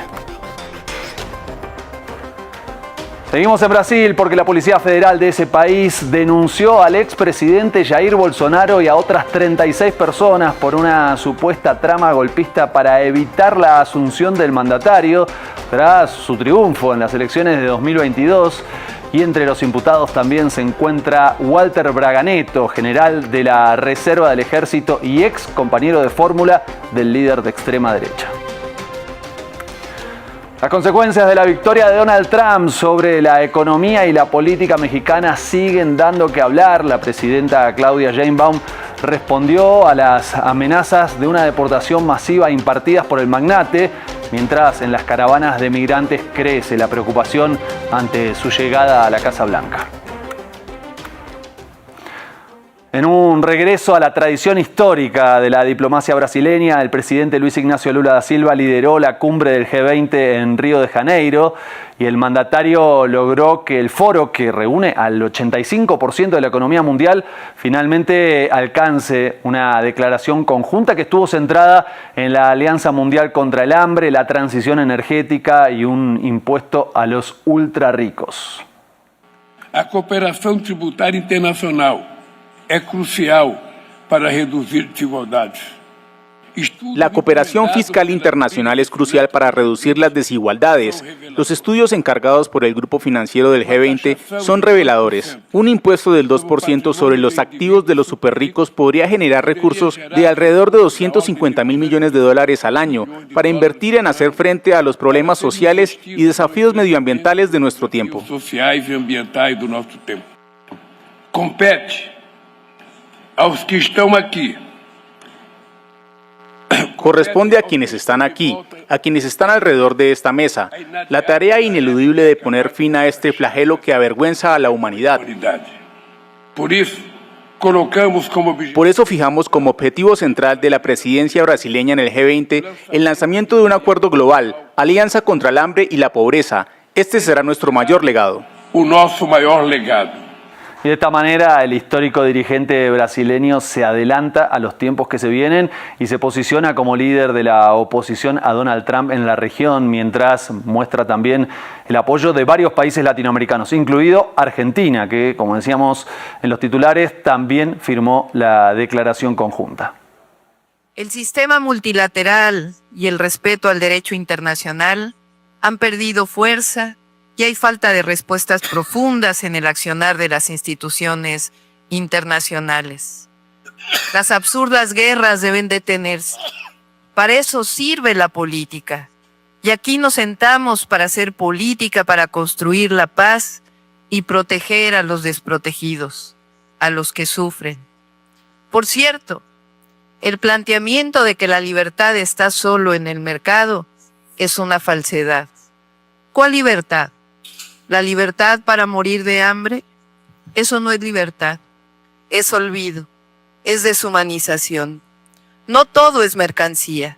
Seguimos en Brasil porque la Policía Federal de ese país denunció al expresidente Jair Bolsonaro y a otras 36 personas por una supuesta trama golpista para evitar la asunción del mandatario tras su triunfo en las elecciones de 2022. Y entre los imputados también se encuentra Walter Braga Neto, general de la Reserva del Ejército y ex compañero de fórmula del líder de extrema derecha. Las consecuencias de la victoria de Donald Trump sobre la economía y la política mexicana siguen dando que hablar. La presidenta Claudia Sheinbaum respondió a las amenazas de una deportación masiva impartidas por el magnate, mientras en las caravanas de migrantes crece la preocupación ante su llegada a la Casa Blanca. En un regreso a la tradición histórica de la diplomacia brasileña, el presidente Luis Ignacio Lula da Silva lideró la cumbre del G20 en Río de Janeiro y el mandatario logró que el foro, que reúne al 85% de la economía mundial, finalmente alcance una declaración conjunta que estuvo centrada en la Alianza Mundial contra el Hambre, la transición energética y un impuesto a los ultra ricos. A cooperação tributária internacional es crucial para reducir desigualdades. La cooperación fiscal internacional es crucial para reducir las desigualdades. Los estudios encargados por el Grupo Financiero del G20 son reveladores. Un impuesto del 2% sobre los activos de los superricos podría generar recursos de alrededor de 250.000 millones de dólares al año para invertir en hacer frente a los problemas sociales y desafíos medioambientales de nuestro tiempo. Compete aos que estão aqui. Corresponde a quienes están aquí, a quienes están alrededor de esta mesa, la tarea ineludible de poner fin a este flagelo que avergüenza a la humanidad. Por eso fijamos como objetivo central de la presidencia brasileña en el G20 el lanzamiento de un acuerdo global, alianza contra el hambre y la pobreza. Este será nuestro mayor legado. Nuestro mayor legado. Y de esta manera el histórico dirigente brasileño se adelanta a los tiempos que se vienen y se posiciona como líder de la oposición a Donald Trump en la región, mientras muestra también el apoyo de varios países latinoamericanos, incluido Argentina, que, como decíamos en los titulares, también firmó la declaración conjunta. El sistema multilateral y el respeto al derecho internacional han perdido fuerza y hay falta de respuestas profundas en el accionar de las instituciones internacionales. Las absurdas guerras deben detenerse. Para eso sirve la política. Y aquí nos sentamos para hacer política, para construir la paz y proteger a los desprotegidos, a los que sufren. Por cierto, el planteamiento de que la libertad está solo en el mercado es una falsedad. ¿Cuál libertad? ¿La libertad para morir de hambre? Eso no es libertad, es olvido, es deshumanización. No todo es mercancía.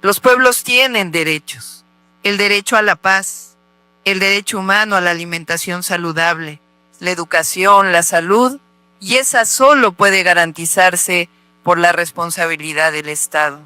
Los pueblos tienen derechos. El derecho a la paz, el derecho humano a la alimentación saludable, la educación, la salud, y esa solo puede garantizarse por la responsabilidad del Estado.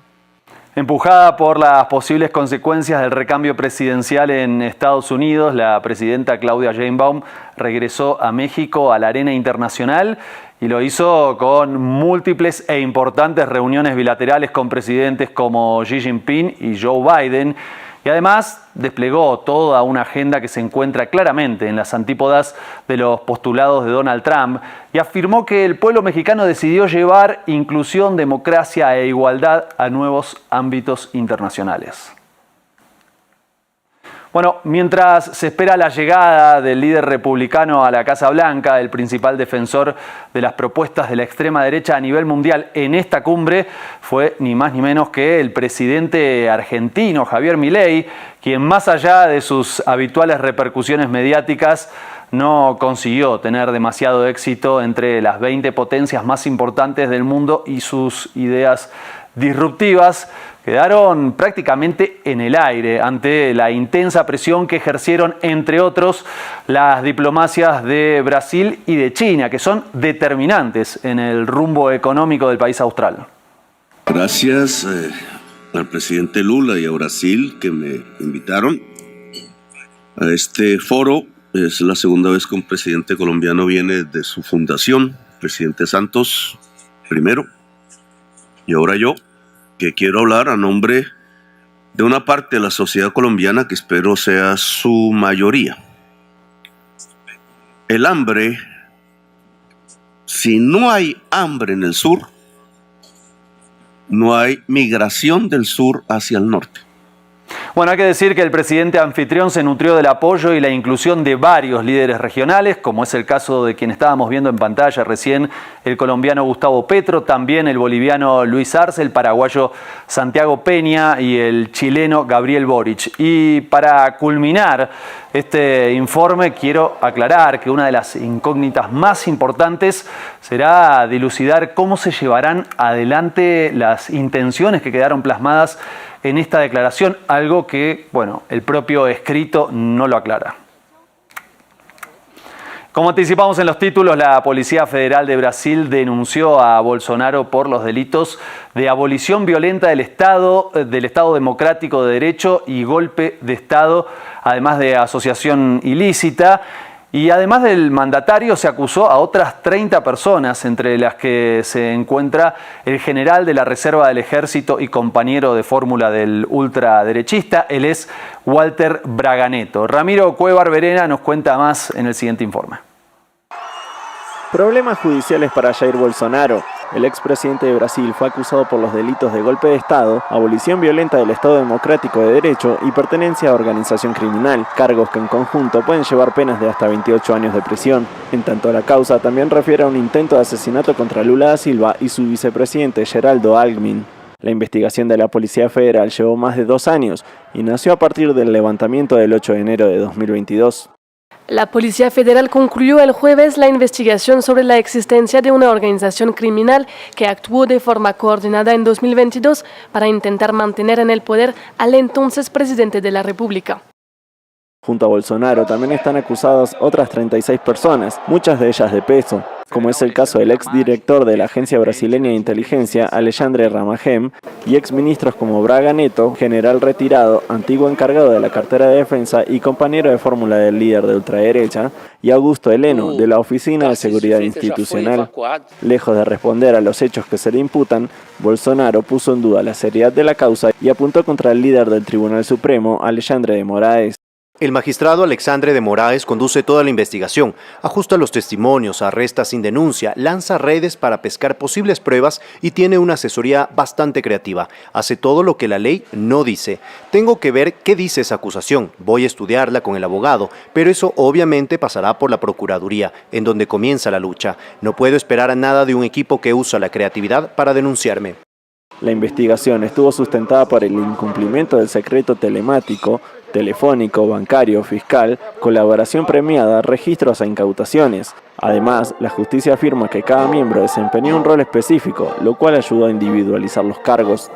Empujada por las posibles consecuencias del recambio presidencial en Estados Unidos, la presidenta Claudia Sheinbaum regresó a México, a la arena internacional, y lo hizo con múltiples e importantes reuniones bilaterales con presidentes como Xi Jinping y Joe Biden, y además desplegó toda una agenda que se encuentra claramente en las antípodas de los postulados de Donald Trump y afirmó que el pueblo mexicano decidió llevar inclusión, democracia e igualdad a nuevos ámbitos internacionales. Bueno, mientras se espera la llegada del líder republicano a la Casa Blanca, el principal defensor de las propuestas de la extrema derecha a nivel mundial en esta cumbre fue ni más ni menos que el presidente argentino Javier Milei, quien más allá de sus habituales repercusiones mediáticas no consiguió tener demasiado éxito entre las 20 potencias más importantes del mundo y sus ideas disruptivas quedaron prácticamente en el aire ante la intensa presión que ejercieron, entre otros, las diplomacias de Brasil y de China, que son determinantes en el rumbo económico del país austral. Gracias al presidente Lula y a Brasil que me invitaron a este foro Es la segunda vez que un presidente colombiano viene de su fundación, presidente Santos primero, y ahora yo, que quiero hablar a nombre de una parte de la sociedad colombiana que espero sea su mayoría. El hambre, si no hay hambre en el sur, no hay migración del sur hacia el norte. Bueno, hay que decir que el presidente anfitrión se nutrió del apoyo y la inclusión de varios líderes regionales, como es el caso de quien estábamos viendo en pantalla recién, el colombiano Gustavo Petro, también el boliviano Luis Arce, el paraguayo Santiago Peña y el chileno Gabriel Boric. Y para culminar este informe, quiero aclarar que una de las incógnitas más importantes será dilucidar cómo se llevarán adelante las intenciones que quedaron plasmadas en esta declaración, algo que, bueno, el propio escrito no lo aclara. Como anticipamos en los títulos, la Policía Federal de Brasil denunció a Bolsonaro por los delitos de abolición violenta del Estado Democrático de Derecho y golpe de Estado, además de asociación ilícita. Y además del mandatario se acusó a otras 30 personas, entre las que se encuentra el general de la Reserva del Ejército y compañero de fórmula del ultraderechista. Él es Walter Braga Neto. Ramiro Cuevar Verena nos cuenta más en el siguiente informe. Problemas judiciales para Jair Bolsonaro. El expresidente de Brasil fue acusado por los delitos de golpe de Estado, abolición violenta del Estado Democrático de Derecho y pertenencia a organización criminal, cargos que en conjunto pueden llevar penas de hasta 28 años de prisión. En tanto, la causa también refiere a un intento de asesinato contra Lula da Silva y su vicepresidente Geraldo Alckmin. La investigación de la Policía Federal llevó más de 2 años y nació a partir del levantamiento del 8 de enero de 2022. La Policía Federal concluyó el jueves la investigación sobre la existencia de una organización criminal que actuó de forma coordinada en 2022 para intentar mantener en el poder al entonces presidente de la República. Junto a Bolsonaro también están acusadas otras 36 personas, muchas de ellas de peso, como es el caso del exdirector de la Agencia Brasileña de Inteligencia, Alexandre Ramagem, y exministros como Braga Neto, general retirado, antiguo encargado de la cartera de defensa y compañero de fórmula del líder de ultraderecha, y Augusto Heleno, de la Oficina de Seguridad Institucional. Lejos de responder a los hechos que se le imputan, Bolsonaro puso en duda la seriedad de la causa y apuntó contra el líder del Tribunal Supremo, Alexandre de Moraes. El magistrado Alexandre de Moraes conduce toda la investigación, ajusta los testimonios, arresta sin denuncia, lanza redes para pescar posibles pruebas y tiene una asesoría bastante creativa. Hace todo lo que la ley no dice. Tengo que ver qué dice esa acusación, voy a estudiarla con el abogado, pero eso obviamente pasará por la Procuraduría, en donde comienza la lucha. No puedo esperar a nada de un equipo que usa la creatividad para denunciarme. La investigación estuvo sustentada por el incumplimiento del secreto telemático, telefónico, bancario, fiscal, colaboración premiada, registros e incautaciones. Además, la justicia afirma que cada miembro desempeñó un rol específico, lo cual ayudó a individualizar los cargos.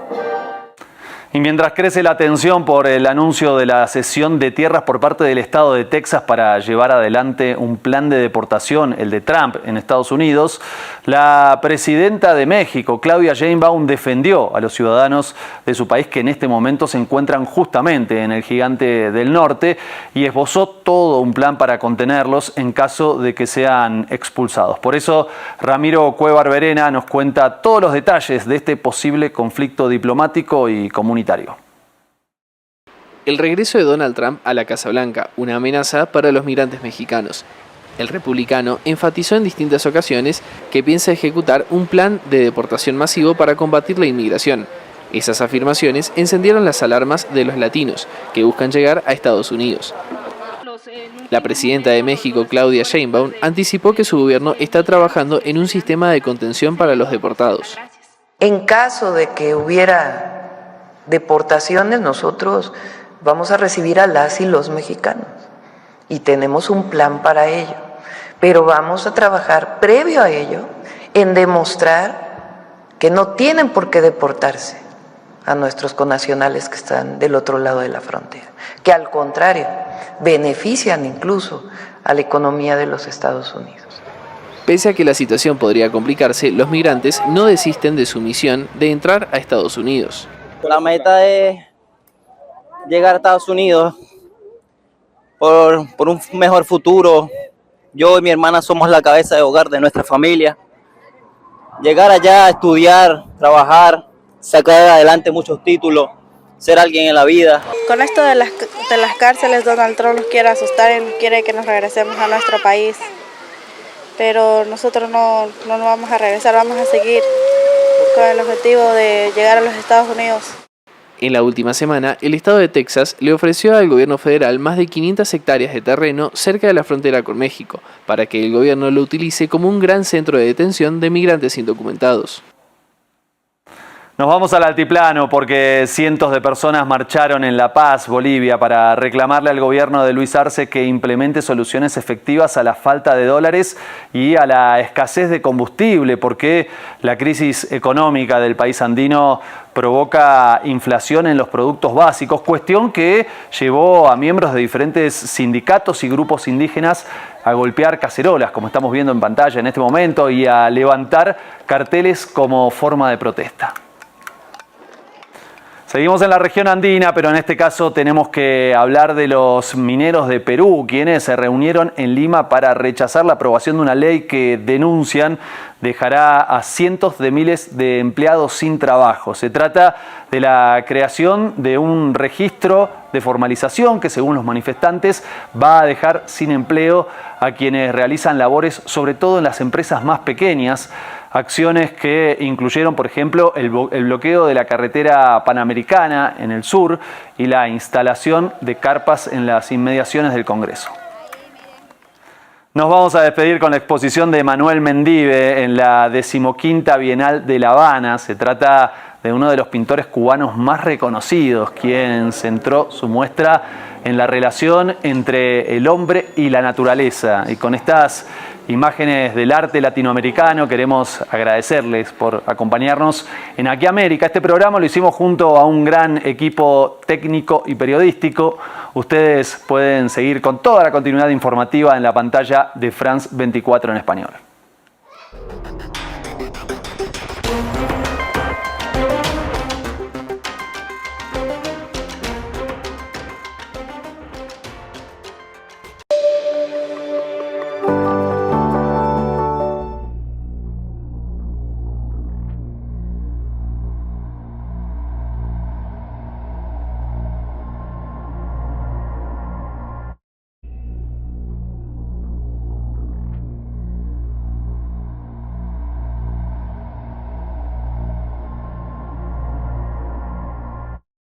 Y mientras crece la tensión por el anuncio de la cesión de tierras por parte del estado de Texas para llevar adelante un plan de deportación, el de Trump en Estados Unidos, la presidenta de México, Claudia Sheinbaum, defendió a los ciudadanos de su país que en este momento se encuentran justamente en el gigante del norte y esbozó todo un plan para contenerlos en caso de que sean expulsados. Por eso, Ramiro Cuevar Verena nos cuenta todos los detalles de este posible conflicto diplomático y comunitario. El regreso de Donald Trump a la Casa Blanca, una amenaza para los migrantes mexicanos. El republicano enfatizó en distintas ocasiones que piensa ejecutar un plan de deportación masivo para combatir la inmigración. Esas afirmaciones encendieron las alarmas de los latinos que buscan llegar a Estados Unidos. La presidenta de México, Claudia Sheinbaum, anticipó que su gobierno está trabajando en un sistema de contención para los deportados. En caso de que hubiera deportaciones, nosotros vamos a recibir a las y los mexicanos y tenemos un plan para ello, pero vamos a trabajar previo a ello en demostrar que no tienen por qué deportarse a nuestros connacionales que están del otro lado de la frontera, que al contrario benefician incluso a la economía de los Estados Unidos. Pese a que la situación podría complicarse, los migrantes no desisten de su misión de entrar a Estados Unidos. La meta es llegar a Estados Unidos por un mejor futuro. Yo y mi hermana somos la cabeza de hogar de nuestra familia. Llegar allá a estudiar, trabajar, sacar adelante muchos títulos, ser alguien en la vida. Con esto de las cárceles, Donald Trump nos quiere asustar y quiere que nos regresemos a nuestro país. Pero nosotros no nos vamos a regresar, vamos a seguir con el objetivo de llegar a los Estados Unidos. En la última semana, el estado de Texas le ofreció al gobierno federal más de 500 hectáreas de terreno cerca de la frontera con México, para que el gobierno lo utilice como un gran centro de detención de migrantes indocumentados. Nos vamos al altiplano porque cientos de personas marcharon en La Paz, Bolivia, para reclamarle al gobierno de Luis Arce que implemente soluciones efectivas a la falta de dólares y a la escasez de combustible, porque la crisis económica del país andino provoca inflación en los productos básicos, cuestión que llevó a miembros de diferentes sindicatos y grupos indígenas a golpear cacerolas, como estamos viendo en pantalla en este momento, y a levantar carteles como forma de protesta. Seguimos en la región andina, pero en este caso tenemos que hablar de los mineros de Perú, quienes se reunieron en Lima para rechazar la aprobación de una ley que denuncian dejará a cientos de miles de empleados sin trabajo. Se trata de la creación de un registro de formalización que, según los manifestantes, va a dejar sin empleo a quienes realizan labores, sobre todo en las empresas más pequeñas. Acciones que incluyeron, por ejemplo, el bloqueo de la carretera panamericana en el sur y la instalación de carpas en las inmediaciones del Congreso. Nos vamos a despedir con la exposición de Manuel Mendive en la 15ª Bienal de La Habana. Se trata de uno de los pintores cubanos más reconocidos, quien centró su muestra en la relación entre el hombre y la naturaleza. Y con estas imágenes del arte latinoamericano queremos agradecerles por acompañarnos en Aquí América. Este programa lo hicimos junto a un gran equipo técnico y periodístico. Ustedes pueden seguir con toda la continuidad informativa en la pantalla de France 24 en español.